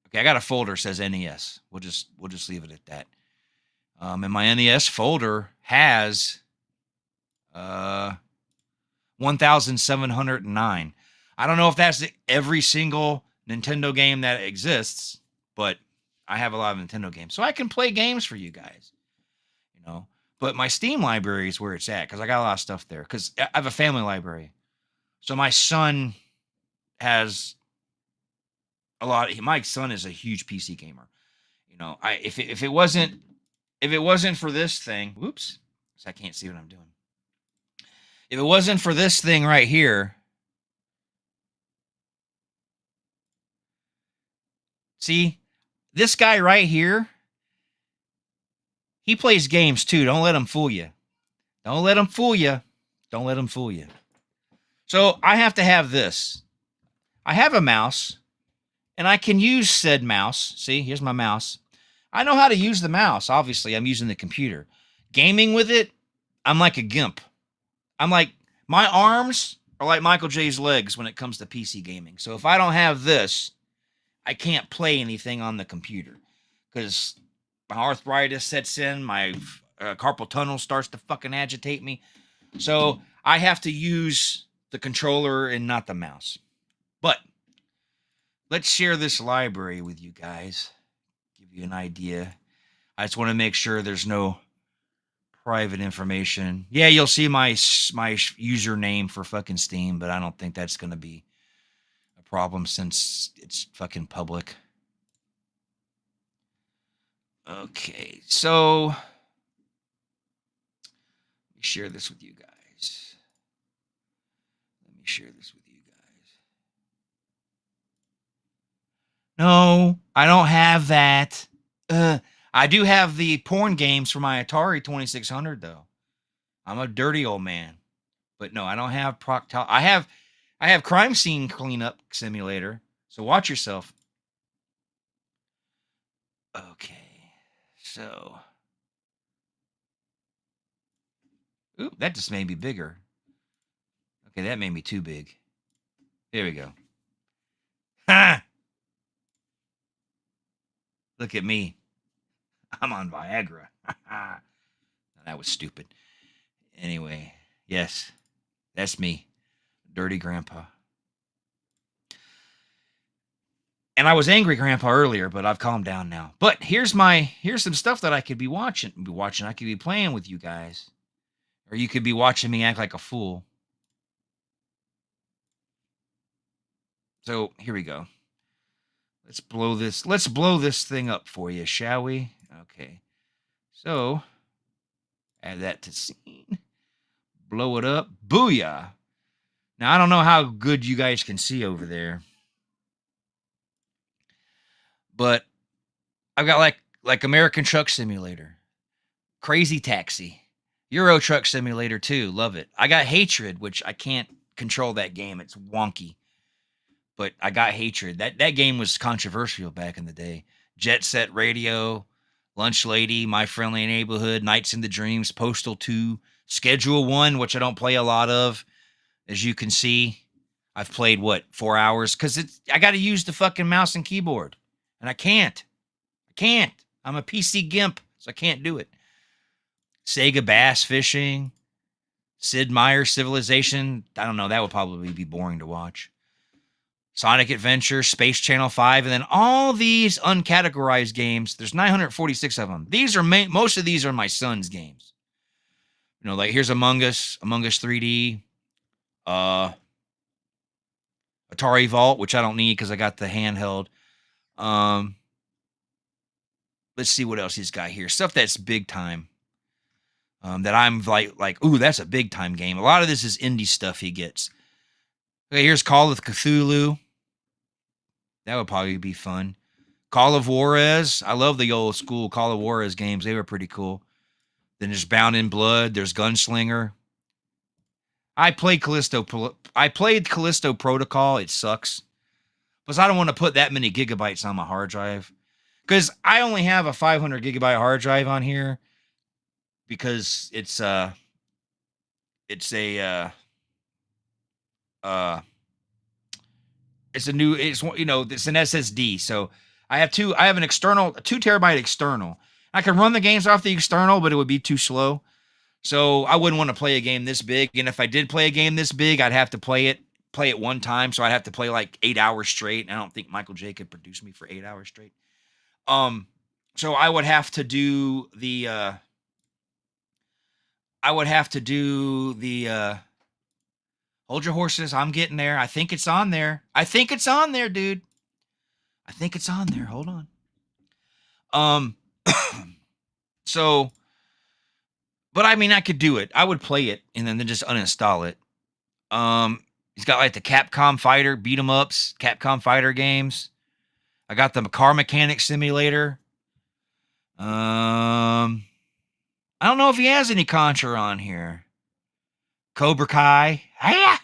Okay, I got a folder that says NES. We'll just leave it at that. And my NES folder has 1,709. I don't know if that's every single Nintendo game that exists, but I have a lot of Nintendo games. So I can play games for you guys, you know. But my Steam library is where it's at because I got a lot of stuff there because I have a family library. So my son has a lot. My son is a huge PC gamer. You know, if it wasn't for this thing, whoops, so I can't see what I'm doing. If it wasn't for this thing right here, see, this guy right here, he plays games too. Don't let him fool you. Don't let him fool you. Don't let him fool you. So I have to have this. I have a mouse, and I can use said mouse. See, here's my mouse. I know how to use the mouse. Obviously, I'm using the computer. Gaming with it, I'm like a gimp. I'm like, my arms are like Michael J's legs when it comes to PC gaming. So if I don't have this, I can't play anything on the computer because my arthritis sets in. My carpal tunnel starts to fucking agitate me. So I have to use the controller and not the mouse. But let's share this library with you guys. Give you an idea. I just want to make sure there's no private information. Yeah, you'll see my username for fucking Steam, but I don't think that's going to be a problem since it's fucking public. Okay, so let me share this with you guys. Let me share this with you guys. No, I don't have that. I do have the porn games for my Atari 2600 though. I'm a dirty old man. But no, I don't have I have crime scene cleanup simulator. So watch yourself. Okay. So ooh, that just made me bigger. Okay, that made me too big. There we go. Ha! Look at me. I'm on Viagra. That was stupid. Anyway, yes, that's me, dirty grandpa. And I was angry grandpa earlier, but I've calmed down now. But here's some stuff that I could be watching. I could be playing with you guys. Or you could be watching me act like a fool. So here we go. Let's blow this thing up for you, shall we? Okay. So add that to scene. Blow it up. Booyah. Now I don't know how good you guys can see over there. But I've got like American Truck Simulator, Crazy Taxi, Euro Truck Simulator 2. Love it. I got Hatred, which I can't control that game. It's wonky. But I got Hatred. That game was controversial back in the day. Jet Set Radio, Lunch Lady, My Friendly Neighborhood, Nights in the Dreams, Postal 2, Schedule 1, which I don't play a lot of. As you can see, I've played, 4 hours? Because I got to use the fucking mouse and keyboard. And I can't. I'm a PC gimp, so I can't do it. Sega Bass Fishing, Sid Meier's Civilization. I don't know. That would probably be boring to watch. Sonic Adventure, Space Channel 5, and then all these uncategorized games. There's 946 of them. Most of these are my son's games. You know, like here's Among Us 3D, Atari Vault, which I don't need because I got the handheld. Let's see what else he's got here. Stuff that's big time. That I'm like, ooh, that's a big time game. A lot of this is indie stuff he gets. Okay, here's Call of Cthulhu. That would probably be fun. Call of Juarez. I love the old school Call of Juarez games. They were pretty cool. Then there's Bound in Blood. There's Gunslinger. I played Callisto Protocol. It sucks. Plus, I don't want to put that many gigabytes on my hard drive. Because I only have a 500 gigabyte hard drive on here. Because it's an SSD. So I have an external, a 2 terabyte external. I can run the games off the external, but it would be too slow. So I wouldn't want to play a game this big. And if I did play a game this big, I'd have to play it one time. So I'd have to play like 8 hours straight. And I don't think Michael J could produce me for 8 hours straight. So I would have to do the hold your horses. I'm getting there. I think it's on there. Dude. I think it's on there. Hold on. So, but I mean, I could do it. I would play it and then just uninstall it. He's got like the Capcom Fighter beat 'em ups, Capcom Fighter games. I got the Car Mechanic Simulator. I don't know if he has any Contra on here. Cobra Kai. Hiya!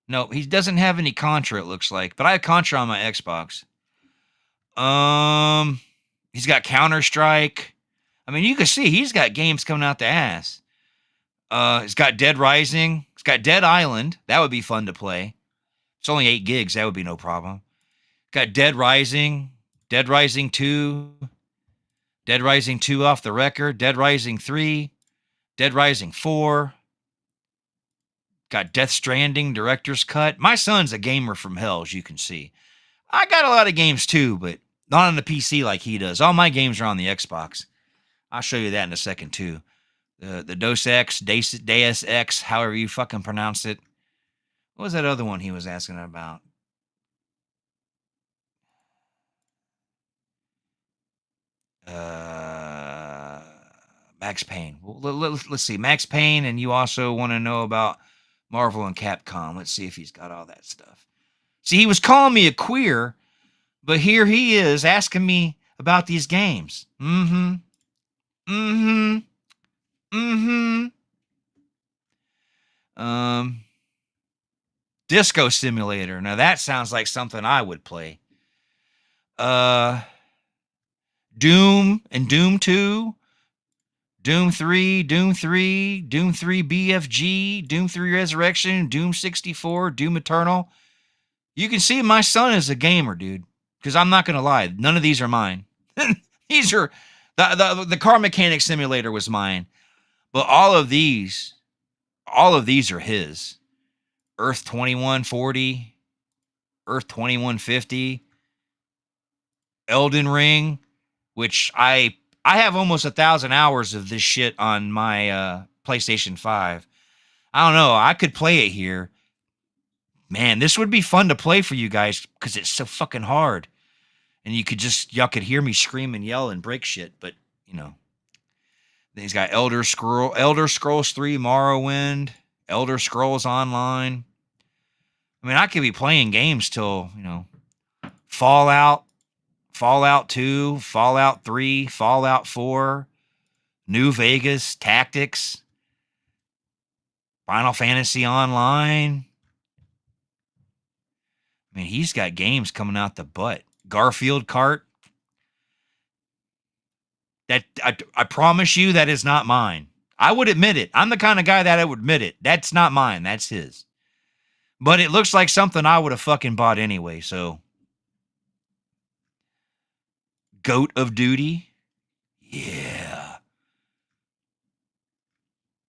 No, he doesn't have any Contra, it looks like. But I have Contra on my Xbox. He's got Counter-Strike. I mean, you can see he's got games coming out the ass. He's got Dead Rising. He's got Dead Island. That would be fun to play. It's only 8 gigs. That would be no problem. Got Dead Rising. Dead Rising 2. Dead Rising 2 off the record. Dead Rising 3. Dead Rising 4. Got Death Stranding, Director's Cut. My son's a gamer from hell, as you can see. I got a lot of games too, but not on the PC like he does. All my games are on the Xbox. I'll show you that in a second too. The Deus Ex, however you fucking pronounce it. What was that other one he was asking about? Max Payne. Well, let's see. Max Payne, and you also want to know about Marvel and Capcom. Let's see if he's got all that stuff. See, he was calling me a queer, but here he is asking me about these games. Mm-hmm. Mm-hmm. Mm-hmm. Disco Simulator. Now that sounds like something I would play. Doom and Doom 2, Doom 3, Doom 3, Doom 3 BFG, Doom 3 Resurrection, Doom 64, Doom Eternal. You can see my son is a gamer, dude. Because I'm not gonna lie, none of these are mine. These are the Car Mechanic Simulator was mine, but all of these are his. Earth 2140, Earth 2150, Elden Ring, which I have almost 1,000 hours of this shit on my PlayStation 5. I don't know. I could play it here. Man, this would be fun to play for you guys because it's so fucking hard. And y'all could hear me scream and yell and break shit, but you know. Then he's got Elder Scrolls 3, Morrowind, Elder Scrolls Online. I mean, I could be playing games till, Fallout 2, Fallout 3, Fallout 4, New Vegas, Tactics, Final Fantasy Online. I mean, he's got games coming out the butt. Garfield Kart. That I promise you that is not mine. I would admit it. I'm the kind of guy that I would admit it. That's not mine. That's his. But it looks like something I would have fucking bought anyway, so. Goat of Duty. Yeah.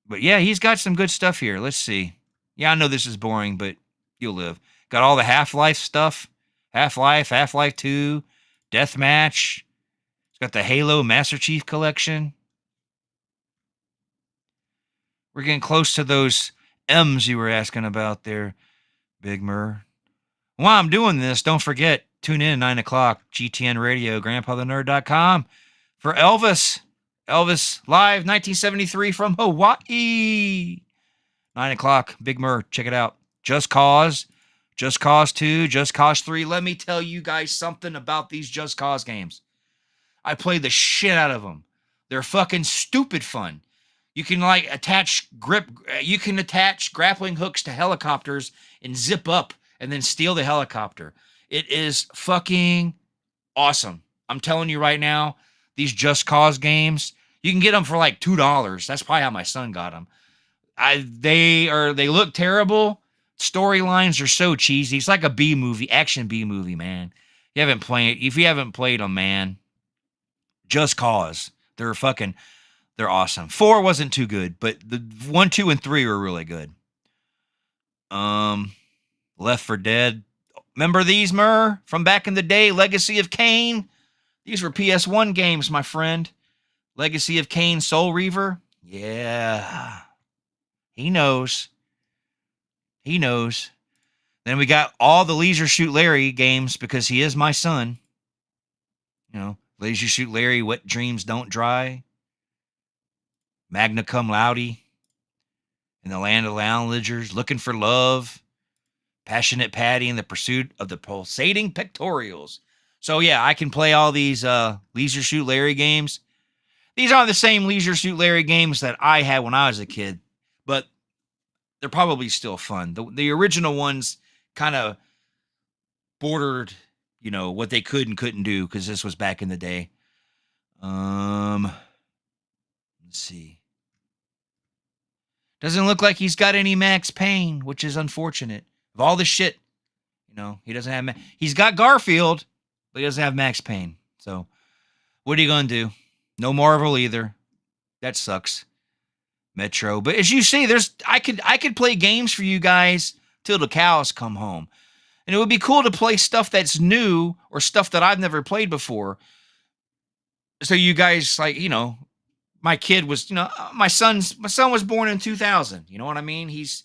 But yeah, he's got some good stuff here. Let's see. Yeah, I know this is boring, but you'll live. Got all the Half-Life stuff. Half-Life 2, Deathmatch. It's got the Halo Master Chief Collection. We're getting close to those M's you were asking about there, Big Mur. While I'm doing this, don't forget, tune in 9 o'clock, GTN Radio, GrandpaTheNerd.com for Elvis. Elvis live, 1973 from Hawaii. 9 o'clock, Big Mur, check it out. Just Cause 2, Just Cause 3. Let me tell you guys something about these Just Cause games. I played the shit out of them. They're fucking stupid fun. You can attach grappling hooks to helicopters and zip up and then steal the helicopter. It is fucking awesome. I'm telling you right now, these Just Cause games, you can get them for like $2. That's probably how my son got them. They look terrible. Storylines are so cheesy. It's like a B movie, action B movie, man. If you haven't played them, man, Just Cause. They're awesome. 4 wasn't too good, but the 1, 2, and 3 were really good. Left 4 Dead. Remember these, Mur? From back in the day, Legacy of Kain? These were PS1 games, my friend. Legacy of Kain, Soul Reaver? Yeah. He knows. He knows. Then we got all the Leisure Shoot Larry games because he is my son. Leisure Shoot Larry, Wet Dreams Don't Dry. Magna Cum Laude. In the Land of Loungers, Looking for Love. Passionate Patty in the Pursuit of the Pulsating Pectorials. So yeah, I can play all these Leisure Shoot Larry games. These aren't the same Leisure Suit Larry games that I had when I was a kid, but they're probably still fun. The original ones kind of bordered, what they could and couldn't do because this was back in the day. Let's see. Doesn't look like he's got any Max Payne, which is unfortunate. Of all the shit, he doesn't have. He's got Garfield, but he doesn't have Max Payne. So, what are you gonna do? No Marvel either. That sucks. Metro. But as you see, I could play games for you guys till the cows come home. And it would be cool to play stuff that's new or stuff that I've never played before. So you guys, like, my kid was, my son was born in 2000. You know what I mean? He's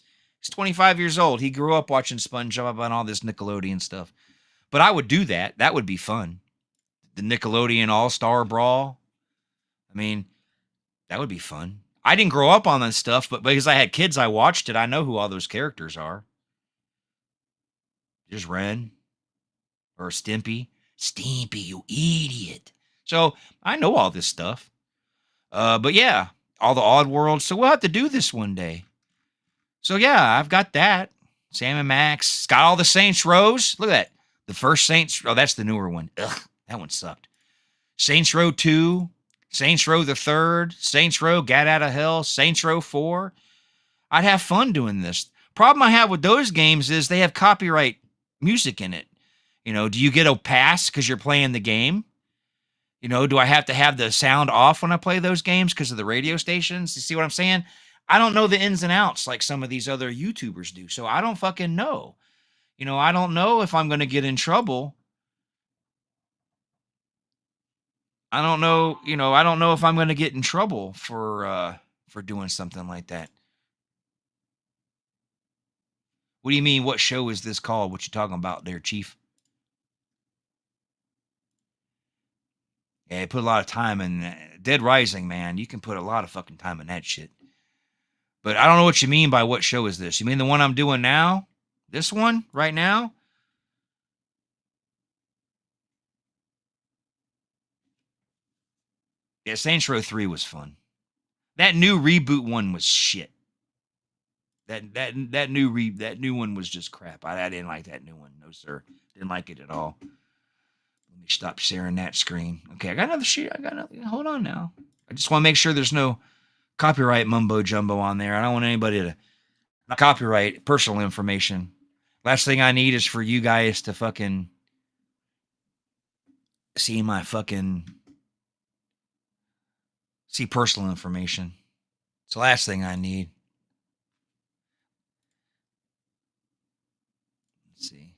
25 years old. He grew up watching SpongeBob and all this Nickelodeon stuff. But I would do that. That would be fun. The Nickelodeon All-Star Brawl. I mean, that would be fun. I didn't grow up on that stuff, but because I had kids, I watched it. I know who all those characters are. There's Ren or Stimpy. Stimpy, you idiot. So I know all this stuff. But yeah, all the Odd Worlds. So we'll have to do this one day. So yeah, I've got that. Sam and Max. It's got all the Saints Rows. Look at that. The first Saints. Oh, that's the newer one. Ugh, that one sucked. Saints Row 2. Saints Row the 3rd. Saints Row Gat Out of Hell. Saints Row 4. I'd have fun doing this. Problem I have with those games is they have copyright music in it. Do you get a pass because you're playing the game? Do I have to have the sound off when I play those games because of the radio stations? You see what I'm saying? I don't know the ins and outs like some of these other YouTubers do. So I don't fucking know. I don't know if I'm going to get in trouble. I don't know, I don't know if I'm going to get in trouble for doing something like that. What do you mean? What show is this called? What you talking about there, Chief? Yeah, I put a lot of time in Dead Rising, man. You can put a lot of fucking time in that shit. But I don't know what you mean by what show is this. You mean the one I'm doing now? This one right now? Yeah, Saints Row 3 was fun. That new reboot one was shit. That new one was just crap. I didn't like that new one. No, sir. Didn't like it at all. Let me stop sharing that screen. Okay, I got another shit. Hold on now. I just want to make sure there's no copyright mumbo jumbo on there. I don't want anybody to copyright personal information. Last thing I need is for you guys to fucking see personal information. It's the last thing I need. Let's see.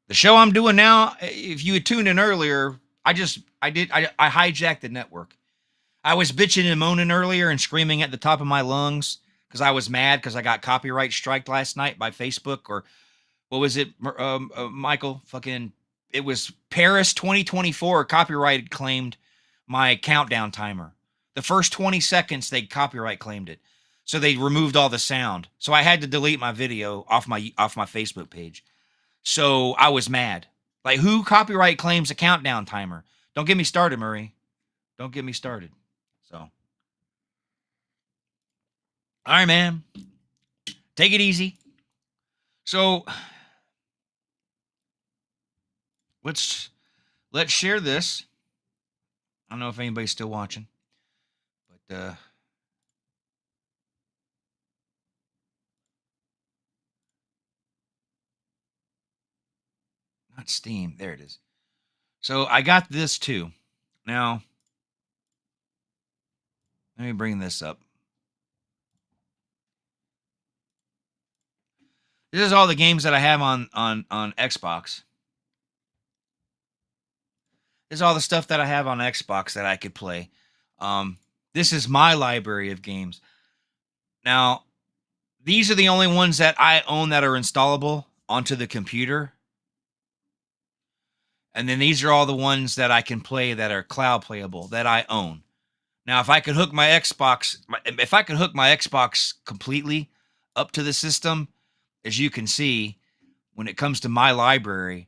The show I'm doing now, if you had tuned in earlier, I hijacked the network. I was bitching and moaning earlier and screaming at the top of my lungs because I was mad because I got copyright striked last night by Facebook, or what was it, Michael? It was Paris 2024 copyright claimed my countdown timer. The first 20 seconds, they copyright claimed it. So they removed all the sound. So I had to delete my video off my Facebook page. So I was mad. Like, who copyright claims a countdown timer? Don't get me started, Murray. Don't get me started. So, all right, man. Take it easy. So, let's share this. I don't know if anybody's still watching, but not Steam. There it is. So I got this too. Now, let me bring this up. This is all the games that I have on Xbox. This is all the stuff that I have on Xbox that I could play. This is my library of games. Now, these are the only ones that I own that are installable onto the computer. And then these are all the ones that I can play that are cloud playable that I own. Now, if I could hook my Xbox completely up to the system, as you can see, when it comes to my library,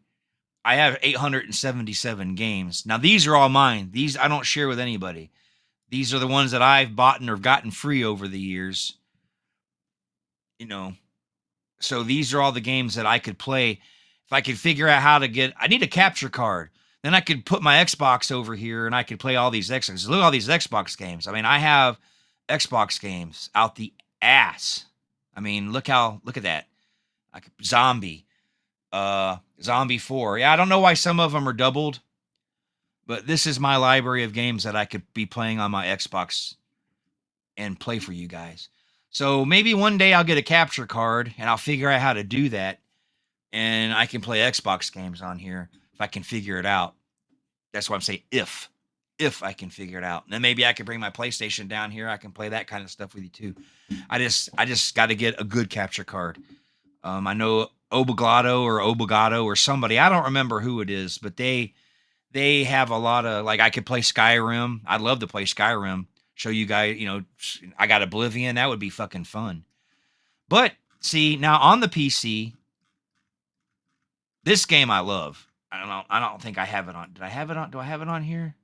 I have 877 games. Now, these are all mine. These I don't share with anybody. These are the ones that I've bought or gotten free over the years. So these are all the games that I could play. If I could figure out how to I need a capture card. Then I could put my Xbox over here and I could play all these Xbox. Look at all these Xbox games. I mean, I have Xbox games out the ass. I mean, look at that. Zombie, Zombie 4. Yeah, I don't know why some of them are doubled, but this is my library of games that I could be playing on my Xbox and play for you guys. So maybe one day I'll get a capture card and I'll figure out how to do that, and I can play Xbox games on here if I can figure it out. That's why I'm saying if I can figure it out. And then maybe I can bring my PlayStation down here. I can play that kind of stuff with you too. I just got to get a good capture card. I know Obligato or somebody. I don't remember who it is, but they have a lot of, like, I could play Skyrim. I'd love to play Skyrim. Show you guys, I got Oblivion. That would be fucking fun. But see, now on the PC, this game I love. I don't think I have it on. Did I have it on? Do I have it on here?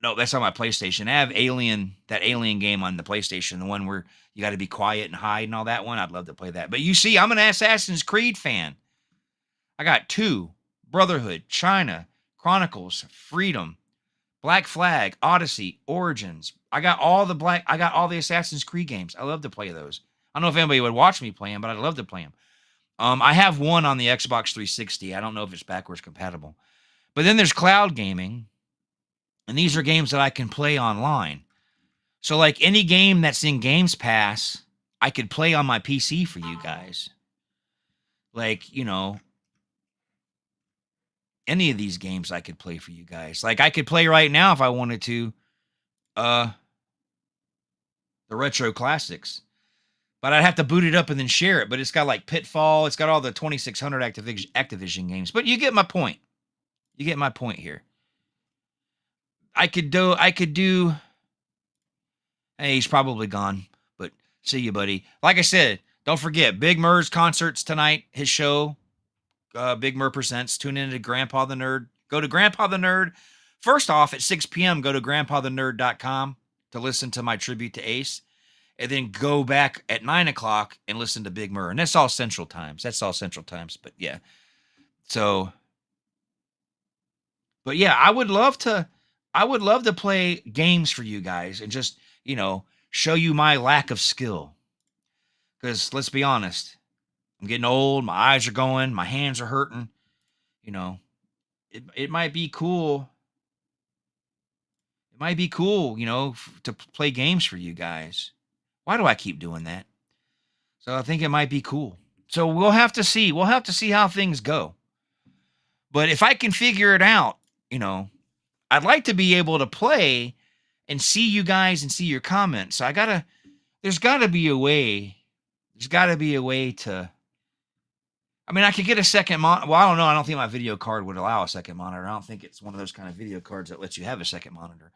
No, that's on my PlayStation. I have that Alien game on the PlayStation, the one where you got to be quiet and hide and all that one. I'd love to play that. But you see, I'm an Assassin's Creed fan. I got 2, Brotherhood, China, Chronicles, Freedom, Black Flag, Odyssey, Origins. I got all the Assassin's Creed games. I love to play those. I don't know if anybody would watch me play them, but I'd love to play them. I have one on the Xbox 360. I don't know if it's backwards compatible. But then there's cloud gaming, and these are games that I can play online. So like any game that's in Games Pass, I could play on my PC for you guys. Like, any of these games I could play for you guys. Like I could play right now if I wanted to the retro classics. But I'd have to boot it up and then share it. But it's got like Pitfall. It's got all the 2600 Activision games. But you get my point. You get my point here. I could do. Hey, he's probably gone. But see you, buddy. Like I said, don't forget Big Mur's concerts tonight. His show, Big Mur Presents. Tune in to Grandpa the Nerd. Go to Grandpa the Nerd. First off, at 6 p.m., go to grandpathenerd.com to listen to my tribute to Ace. And then go back at 9 o'clock and listen to Big Mur. And that's all Central Times. But yeah. So, but yeah, I would love to play games for you guys and just, show you my lack of skill. Because let's be honest, I'm getting old. My eyes are going. My hands are hurting. It might be cool. It might be cool, to play games for you guys. Why do I keep doing that? So I think it might be cool. So we'll have to see. We'll have to see how things go. But if I can figure it out, I'd like to be able to play and see you guys and see your comments. So there's got to be a way. There's got to be a way to, I could get a second monitor. Well, I don't know. I don't think my video card would allow a second monitor. I don't think it's one of those kind of video cards that lets you have a second monitor.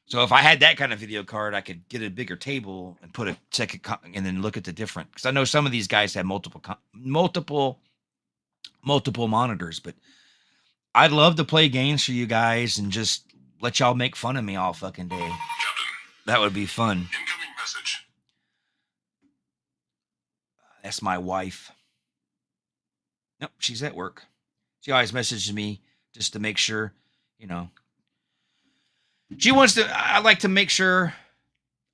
So if I had that kind of video card, I could get a bigger table and put a second and then look at the different. Because I know some of these guys have multiple monitors, but I'd love to play games for you guys and just let y'all make fun of me all fucking day. Captain, that would be fun. incoming message. That's my wife. Nope, she's at work. She always messages me just to make sure, She wants to, I like to make sure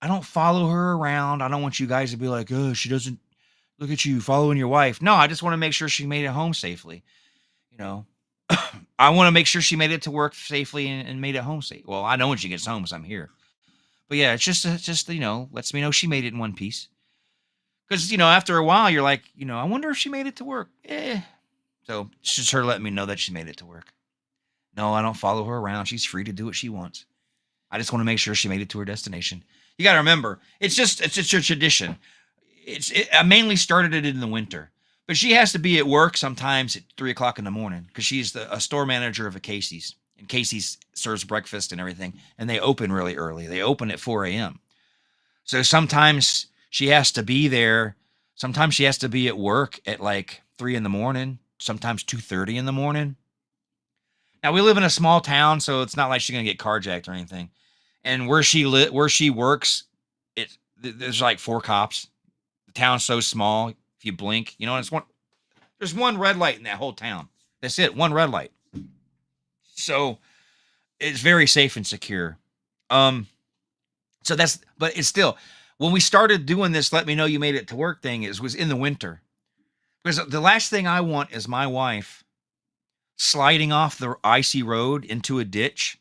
I don't follow her around. I don't want you guys to be like, oh, she doesn't look at you following your wife. No, I just want to make sure she made it home safely. I want to make sure she made it to work safely and made it home safe. Well, I know when she gets home because I'm here. But yeah, it's just lets me know she made it in one piece. Because, after a while, you're like, I wonder if she made it to work. So it's just her letting me know that she made it to work. No, I don't follow her around. She's free to do what she wants. I just want to make sure she made it to her destination. You got to remember, it's just a tradition. I mainly started it in the winter, but she has to be at work sometimes at 3 o'clock in the morning because she's a store manager of a Casey's, and Casey's serves breakfast and everything, and they open really early. They open at 4 a.m. So sometimes she has to be there. Sometimes she has to be at work at like 3 in the morning, sometimes 2:30 in the morning. Now we live in a small town, so it's not like she's going to get carjacked or anything. And where she works, there's like 4 cops. The town's so small. If you blink, there's one red light in that whole town. That's it. One red light. So it's very safe and secure. But it's still, when we started doing this, let me know you made it to work thing, it was in the winter. Because the last thing I want is my wife sliding off the icy road into a ditch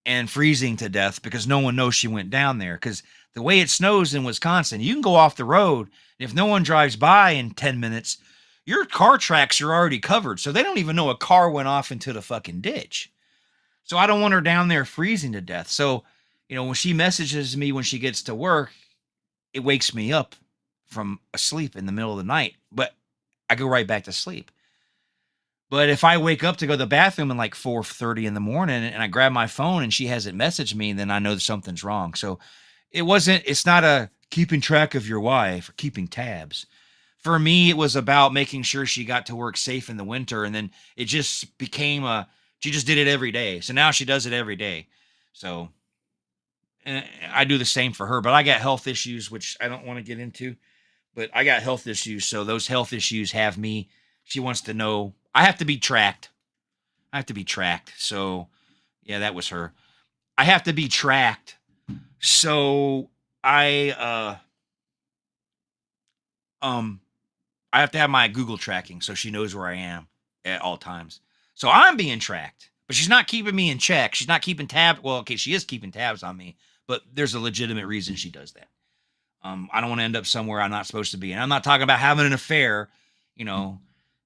and freezing to death because no one knows she went down there. Because the way it snows in Wisconsin, you can go off the road. And if no one drives by in 10 minutes, your car tracks are already covered. So they don't even know a car went off into the fucking ditch. So I don't want her down there freezing to death. So, when she messages me when she gets to work, it wakes me up from asleep in the middle of the night. But I go right back to sleep. But if I wake up to go to the bathroom at like 4:30 in the morning and I grab my phone and she hasn't messaged me, then I know that something's wrong. So it's not a keeping track of your wife or keeping tabs. For me, it was about making sure she got to work safe in the winter. And then it just became she just did it every day. So now she does it every day. So I do the same for her, but I got health issues, which I don't want to get into, but I got health issues. So those health issues have me. She wants to know I have to be tracked. I have to be tracked. So yeah, that was her. I have to be tracked. So I have to have my Google tracking so she knows where I am at all times. So I'm being tracked, but she's not keeping me in check. She's not keeping tabs. Well, okay, she is keeping tabs on me, but there's a legitimate reason she does that. I don't want to end up somewhere I'm not supposed to be. And I'm not talking about having an affair.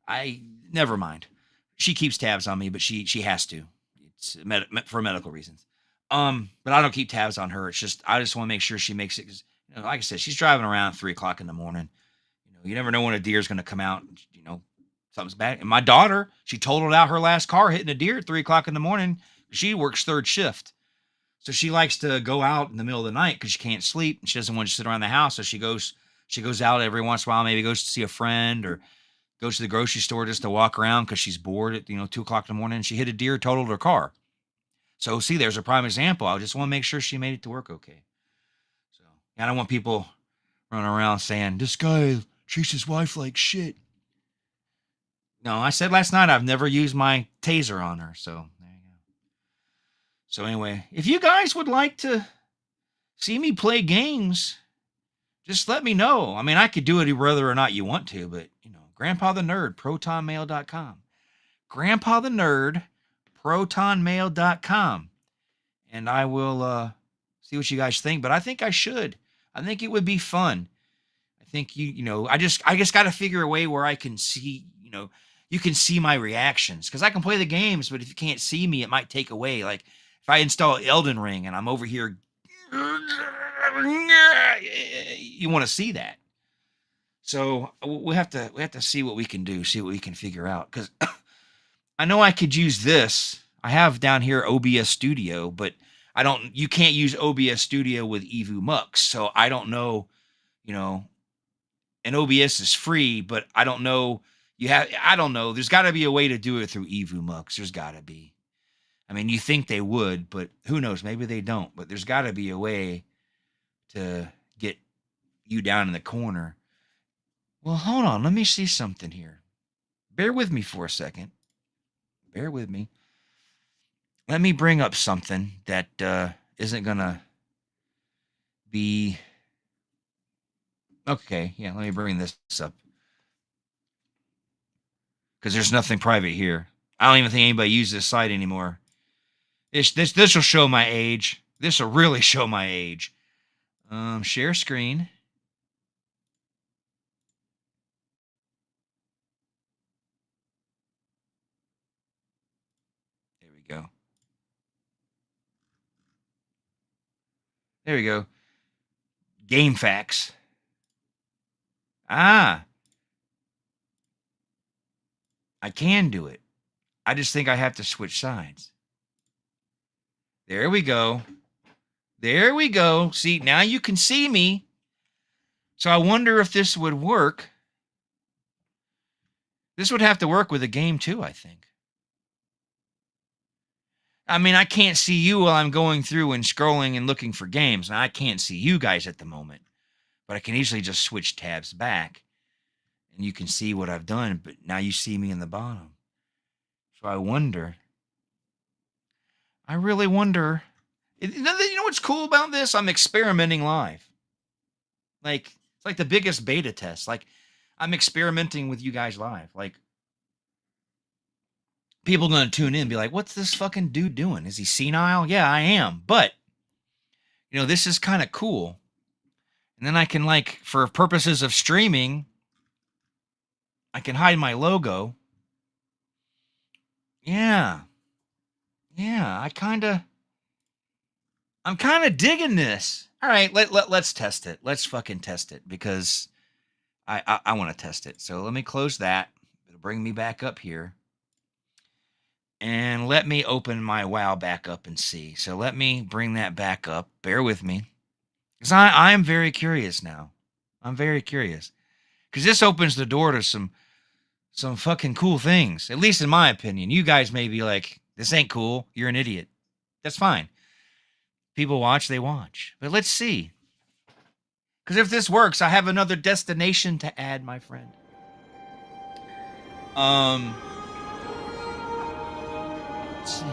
I never mind. She keeps tabs on me, but she has to. It's for medical reasons. But I don't keep tabs on her. It's just I just want to make sure she makes it because, like I said, she's driving around 3 o'clock in the morning. You never know when a deer's going to come out. Something's bad. And my daughter, she totaled out her last car hitting a deer at 3 o'clock in the morning. She works third shift. So she likes to go out in the middle of the night because she can't sleep and she doesn't want to sit around the house. So she goes out every once in a while, maybe goes to see a friend or goes to the grocery store just to walk around because she's bored at 2 o'clock in the morning. And she hit a deer, totaled her car. So see, there's a prime example. I just want to make sure she made it to work okay. So I don't want people running around saying this guy treats his wife like shit. No, I said last night I've never used my taser on her. So there you go. So anyway, if you guys would like to see me play games, just let me know. I mean, I could do it whether or not you want to, but Grandpa the Nerd, protonmail.com. Grandpa the Nerd, protonmail.com. And I will see what you guys think, but I think I should. I think it would be fun. I think I just got to figure a way where I can see, you can see my reactions because I can play the games, but if you can't see me, it might take away. Like if I install Elden Ring and I'm over here, you want to see that. So we have to see what we can do, see what we can figure out. Because I know I could use this. I have down here OBS Studio, but you can't use OBS Studio with Evu Mux. So I don't know, and OBS is free, but I don't know. I don't know. There's got to be a way to do it through Evu Mux. There's got to be. I mean, you think they would, but who knows? Maybe they don't. But there's got to be a way to get you down in the corner. Well, hold on. Let me see something here. Bear with me for a second. Bear with me. Let me bring up something that isn't going to be... Okay, yeah, let me bring this up. Because there's nothing private here. I don't even think anybody uses this site anymore. This will show my age. This will really show my age. Share screen. There we go. There we go. Game facts. I can do it. I just think I have to switch sides. There we go. There we go. See, now you can see me. So I wonder if this would work. This would have to work with a game too, I think. I mean, I can't see you while I'm going through and scrolling and looking for games. Now, I can't see you guys at the moment. But I can easily just switch tabs back. And you can see what I've done. But now you see me in the bottom. So I wonder. I really wonder. You know what's cool about this? I'm experimenting live. Like, it's like the biggest beta test. Like, I'm experimenting with you guys live. Like, people going to tune in and be like, what's this fucking dude doing? Is he senile? Yeah, I am. But, you know, this is kind of cool. And then I can, like, for purposes of streaming, I can hide my logo. Yeah. Yeah, I'm kind of digging this. All right, let's test it. Let's fucking test it because I want to test it. So let me close that. It'll bring me back up here. And let me open my WoW back up and see. So let me bring that back up. Bear with me. Because I'm very curious now. I'm very curious. Because this opens the door to some fucking cool things. At least in my opinion. You guys may be like, this ain't cool. You're an idiot. That's fine. People watch, they watch. But let's see. Because if this works, I have another destination to add, my friend. Let's see.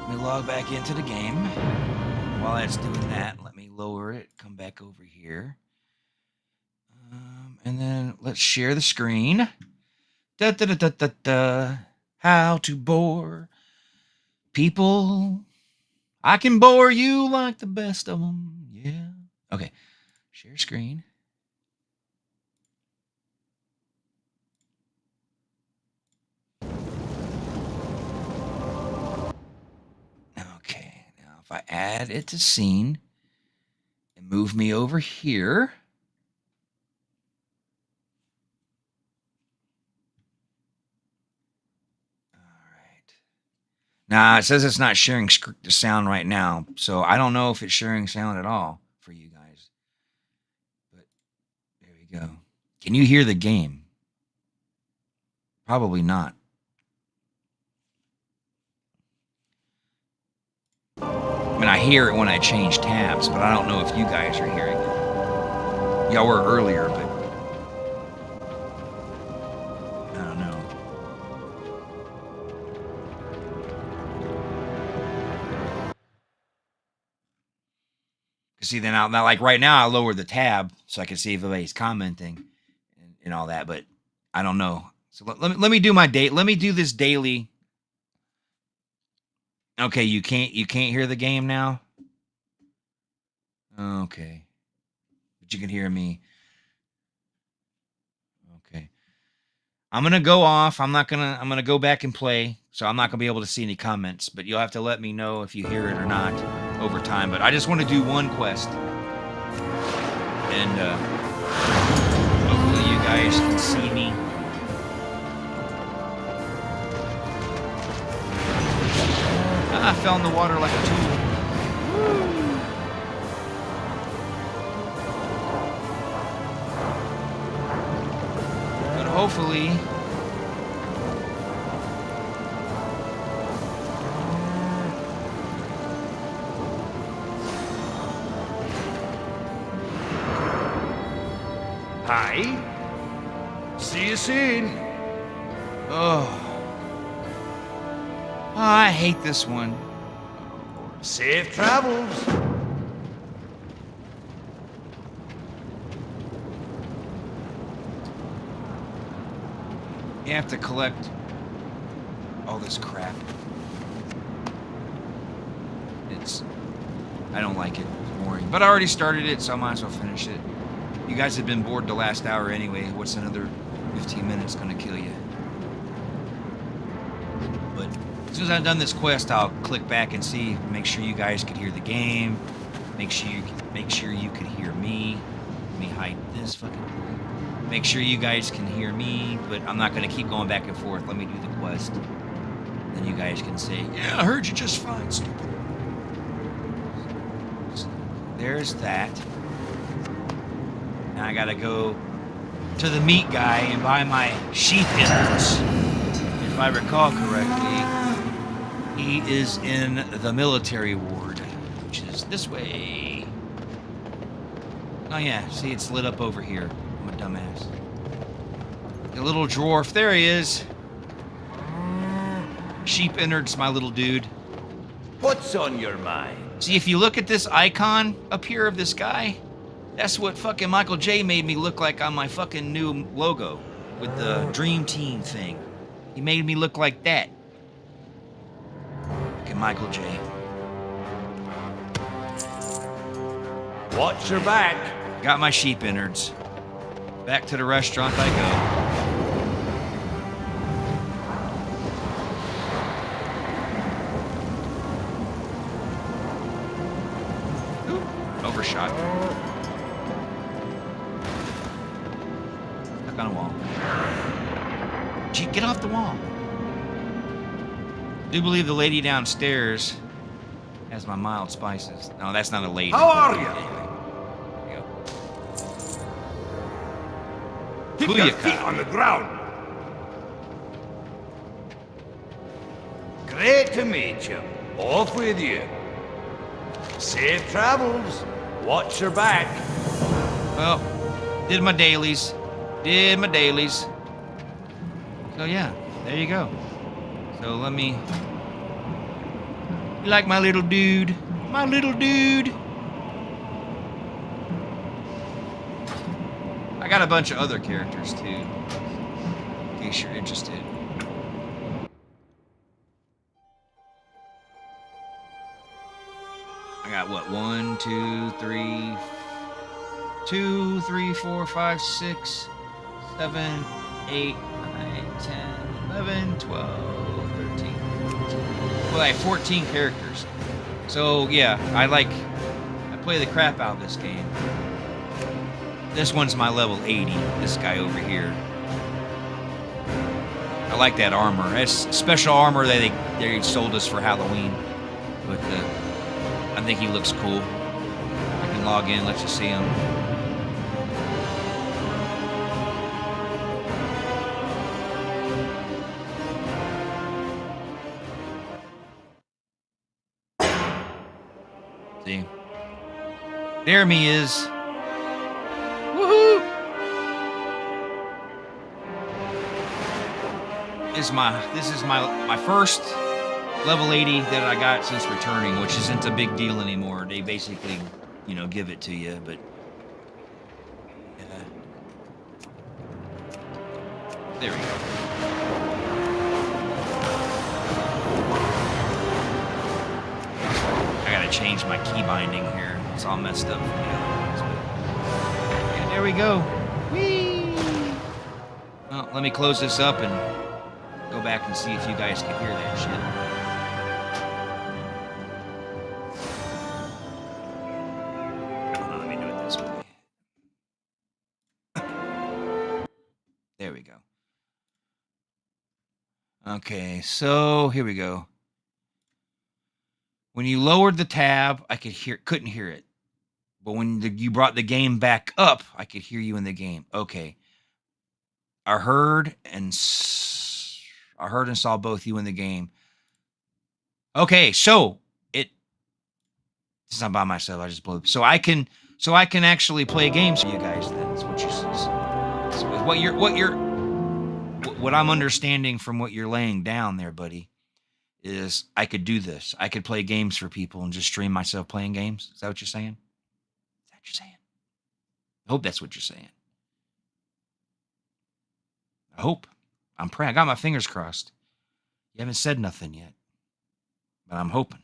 Let me log back into the game. While that's doing that, let me lower it, come back over here. And then let's share the screen. Da da da da da da. How to bore people. I can bore you like the best of them. Yeah. Okay. Share screen. Okay. Now if I add it to scene and move me over here. Now, it says it's not sharing the sound right now, so I don't know if it's sharing sound at all for you guys. But there we go. Can you hear the game? Probably not. I mean, I hear it when I change tabs, but I don't know if you guys are hearing it. Y'all were earlier, but I don't know. See, then now, like right now, I lowered the tab so I can see if anybody's commenting and all that, but I don't know. So let me do my date. Let me do this daily. Okay, you can't hear the game now. Okay, but you can hear me. Okay, I'm gonna go off. I'm gonna go back and play. So I'm not gonna be able to see any comments, but you'll have to let me know if you hear it or not over time. But I just want to do one quest. And hopefully you guys can see me. I fell in the water like a tool. But hopefully Hi. See you soon. Oh, I hate this one. Safe travels. You have to collect all this crap. I don't like it. It's boring. But I already started it, so I might as well finish it. You guys have been bored the last hour anyway. What's another 15 minutes gonna kill you? But as soon as I've done this quest, I'll click back and see, make sure you guys could hear the game. Make sure you could hear me. Let me hide this fucking. Make sure you guys can hear me, but I'm not gonna keep going back and forth. Let me do the quest. Then you guys can say, yeah, I heard you just fine, stupid. So there's that. Now I gotta go to the meat guy and buy my sheep innards. If I recall correctly, he is in the military ward, which is this way. Oh yeah, see, it's lit up over here. I'm a dumbass. The little dwarf, there he is. Sheep innards, my little dude. What's on your mind? See, if you look at this icon up here of this guy, That's what fucking Michael J made me look like on my fucking new logo with the Dream Team thing. He made me look like that. Fucking Michael J. Watch your back. Got my sheep innards. Back to the restaurant I go. Ooh, overshot. Stuck on a wall. Gee, get off the wall. I do believe the lady downstairs has my mild spices. No, that's not a lady. How are you? Anyway. Keep Booyaka. your feet on the ground. Great to meet you. Off with you. Safe travels. Watch your back. Well, did my dailies. Did my dailies. So yeah, there you go. So let me... You like my little dude? My little dude. I got a bunch of other characters too, in case you're interested. I got what? 1, 2, 3, 2, 3, 4, 5, 6, 7, 8, 9, 10, 11, 12, 13, 14. Well, I have 14 characters. So yeah, I play the crap out of this game. This one's my level 80, this guy over here. I like that armor. That's special armor that they sold us for Halloween. But I think he looks cool. I can log in, let you see him. See? There he is. Woohoo! This is my first level 80 that I got since returning, which isn't a big deal anymore. They basically, give it to you, but there we go. I gotta change my key binding here. It's all messed up from the other ones, but yeah, there we go. Whee! Well, let me close this up and go back and see if you guys can hear that shit. Hold on, let me do it this way. There we go. Okay, so here we go. When you lowered the tab, I couldn't hear it. But when you brought the game back up, I could hear you in the game. Okay. I heard and saw both you in the game. Okay, so it's not by myself. I just blew. So I can actually play games for you guys. Then that's what I'm understanding from what you're laying down there, buddy, is I could do this. I could play games for people and just stream myself playing games. Is that what you're saying? Is that what you're saying? I hope that's what you're saying. I hope. I'm praying. I got my fingers crossed. You haven't said nothing yet, but I'm hoping.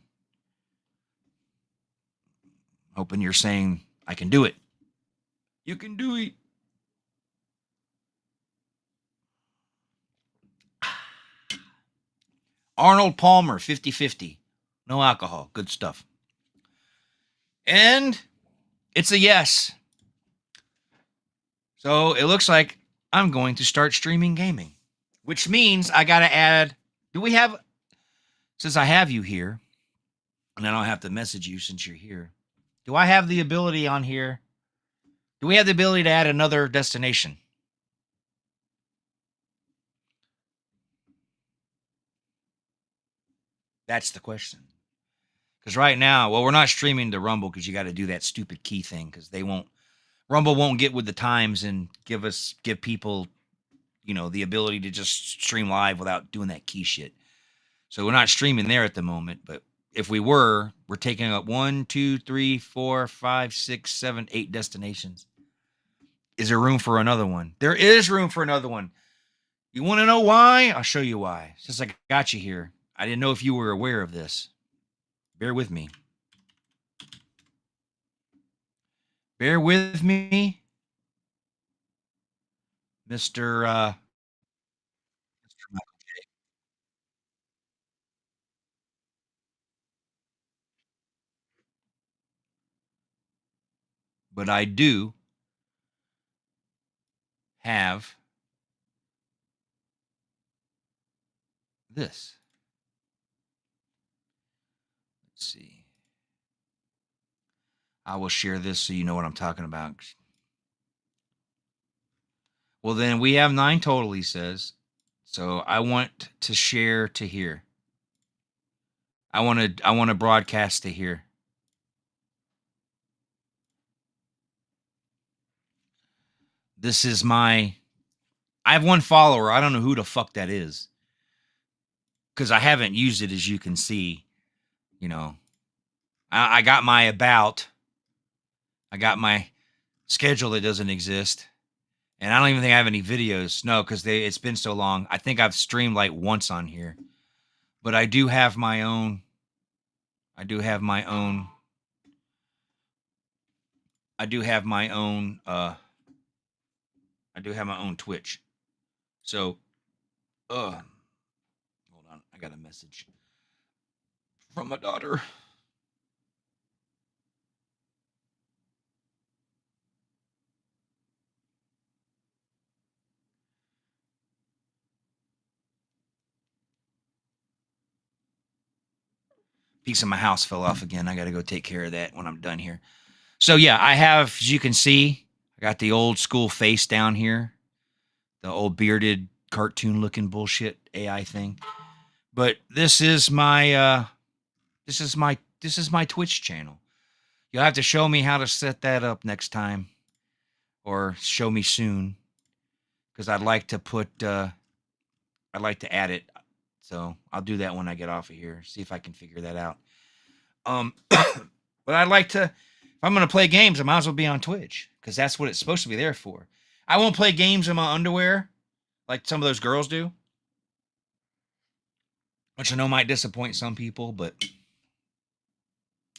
Hoping you're saying I can do it. You can do it. Arnold Palmer, 50-50. No alcohol. Good stuff. And it's a yes. So it looks like I'm going to start streaming gaming, which means I got to add, since I have you here, and I don't have to message you since you're here, do I have the ability on here? Do we have the ability to add another destination? That's the question. Because right now, well, we're not streaming to Rumble because you got to do that stupid key thing because Rumble won't get with the times and give people, the ability to just stream live without doing that key shit. So we're not streaming there at the moment, but if we were, we're taking up 1, 2, 3, 4, 5, 6, 7, 8 destinations. Is there room for another one? There is room for another one. You want to know why? I'll show you why. Since I got you here, I didn't know if you were aware of this. Bear with me. Bear with me, Mr. Mr. Michael J. But I do have this. Let's see. I will share this so you know what I'm talking about. Well, then we have 9 total, he says. So I want to share to here. I want to broadcast to here. This is I have 1 follower. I don't know who the fuck that is. Cuz I haven't used it, as you can see. You know, I got my about. I got my schedule that doesn't exist. And I don't even think I have any videos. No, because it's been so long. I think I've streamed like once on here. But I do have my own. I do have my own. I do have my own. I do have my own Twitch. So, hold on. I got a message from my daughter. Piece of my house fell off again. I got to go take care of that when I'm done here. So yeah, I have, as you can see, I got the old school face down here, the old bearded cartoon looking bullshit AI thing. But this is my Twitch channel. You'll have to show me how to set that up next time, or show me soon, because I'd like to add it. So I'll do that when I get off of here. See if I can figure that out. But I'd like to, if I'm going to play games, I might as well be on Twitch, because that's what it's supposed to be there for. I won't play games in my underwear like some of those girls do, which I know might disappoint some people, but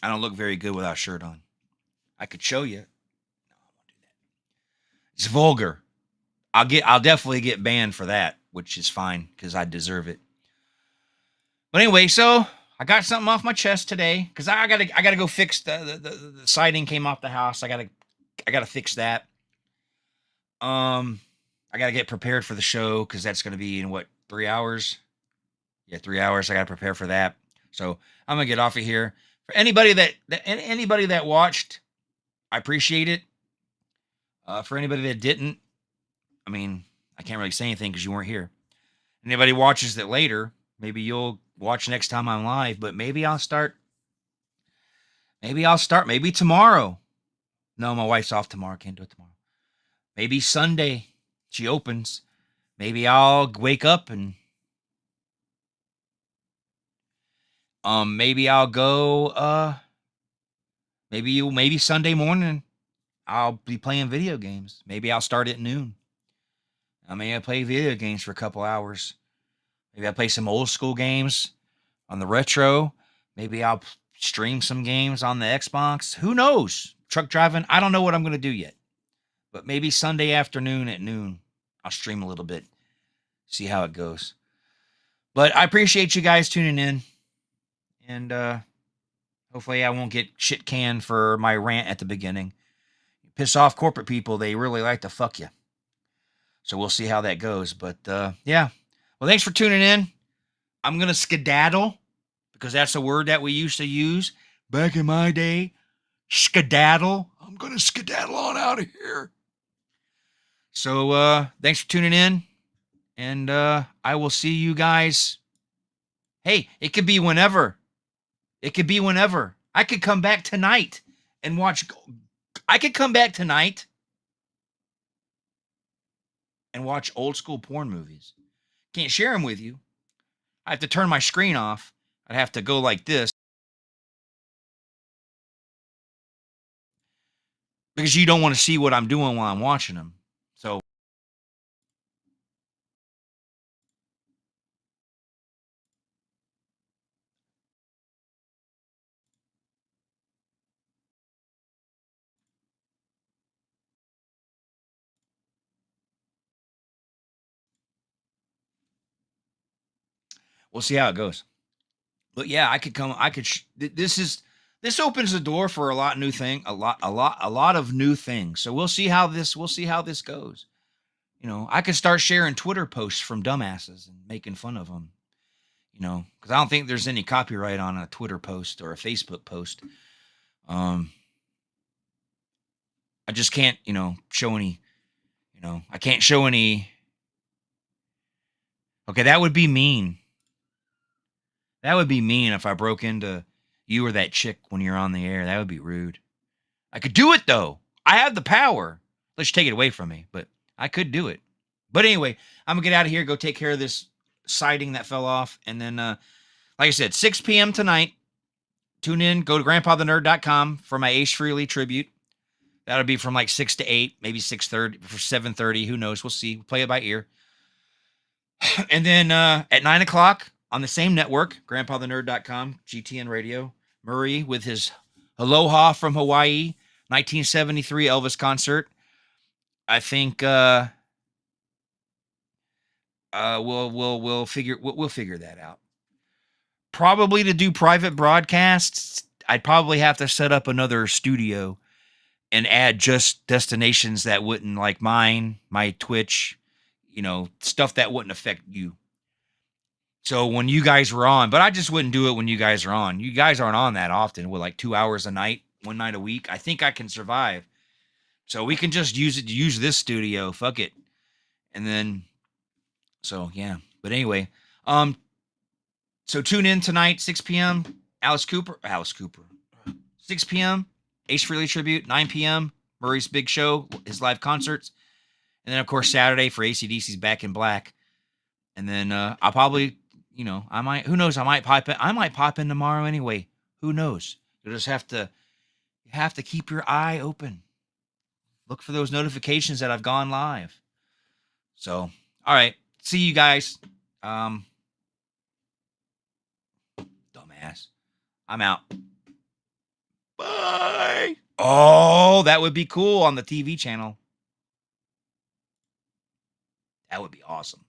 I don't look very good without a shirt on. I could show you. No, I won't do that. It's vulgar. I'll definitely get banned for that, which is fine because I deserve it. But anyway, so I got something off my chest today because I gotta go fix the siding came off the house. I gotta fix that. I gotta get prepared for the show because that's gonna be in what, 3 hours? Yeah, 3 hours. I gotta prepare for that. So I'm gonna get off of here. For anybody that watched, I appreciate it. For anybody that didn't, I mean, I can't really say anything because you weren't here. Anybody watches that later, maybe you'll watch next time I'm live, but maybe I'll start maybe tomorrow. No, my wife's off tomorrow. Can't do it tomorrow. Maybe Sunday she opens. Maybe I'll wake up and maybe I'll go maybe Sunday morning I'll be playing video games. Maybe I'll start at noon. I mean, I play video games for a couple hours. Maybe I'll play some old school games on the retro. Maybe I'll stream some games on the Xbox. Who knows? Truck driving. I don't know what I'm going to do yet. But maybe Sunday afternoon at noon, I'll stream a little bit. See how it goes. But I appreciate you guys tuning in. And hopefully I won't get shit canned for my rant at the beginning. Piss off corporate people. They really like to fuck you. So we'll see how that goes. But yeah. Well, thanks for tuning in. I'm going to skedaddle, because that's a word that we used to use back in my day. Skedaddle. I'm going to skedaddle on out of here. So thanks for tuning in. And I will see you guys. Hey, it could be whenever. It could be whenever. I could come back tonight and watch. I could come back tonight and watch old school porn movies. Can't share them with you. I have to turn my screen off. I'd have to go like this. because you don't want to see what I'm doing while I'm watching them. So we'll see how it goes. But yeah, I could come. I could. This opens the door for a lot new thing. A lot of new things. So we'll see how this. We'll see how this goes. You know, I could start sharing Twitter posts from dumbasses and making fun of them. You know, because I don't think there's any copyright on a Twitter post or a Facebook post. I just can't, show any. I can't show any. Okay, that would be mean. That would be mean if I broke into you or that chick when you're on the air. That would be rude. I could do it though. I have the power. Let's take it away from me, but I could do it. But anyway, I'm gonna get out of here, go take care of this siding that fell off, and then, like I said, 6 p.m. tonight. Tune in. Go to grandpathenerd.com for my Ace Frehley tribute. That'll be from like 6 to 8, maybe 6:30 for 7:30. Who knows? We'll see. We'll play it by ear. And then at 9 o'clock on the same network, grandpathenerd.com, GTN Radio, Murray with his Aloha from Hawaii, 1973 Elvis concert. I think we'll figure that out. Probably to do private broadcasts, I'd probably have to set up another studio and add just destinations that wouldn't, like mine, my Twitch, stuff that wouldn't affect you. So when you guys were on, but I just wouldn't do it when you guys are on. You guys aren't on that often. With like 2 hours a night, one night a week. I think I can survive. So we can just use this studio. Fuck it. And then, so yeah. But anyway, so tune in tonight, 6 p.m. Alice Cooper. 6 p.m. Ace Frehley tribute. 9 p.m. Murray's big show, his live concerts. And then, of course, Saturday for AC/DC's Back in Black. And then I'll probably, I might, who knows, I might pop in tomorrow anyway. Who knows? You have to keep your eye open. Look for those notifications that I've gone live. So, all right. See you guys. Dumbass. I'm out. Bye. Oh, that would be cool on the TV channel. That would be awesome.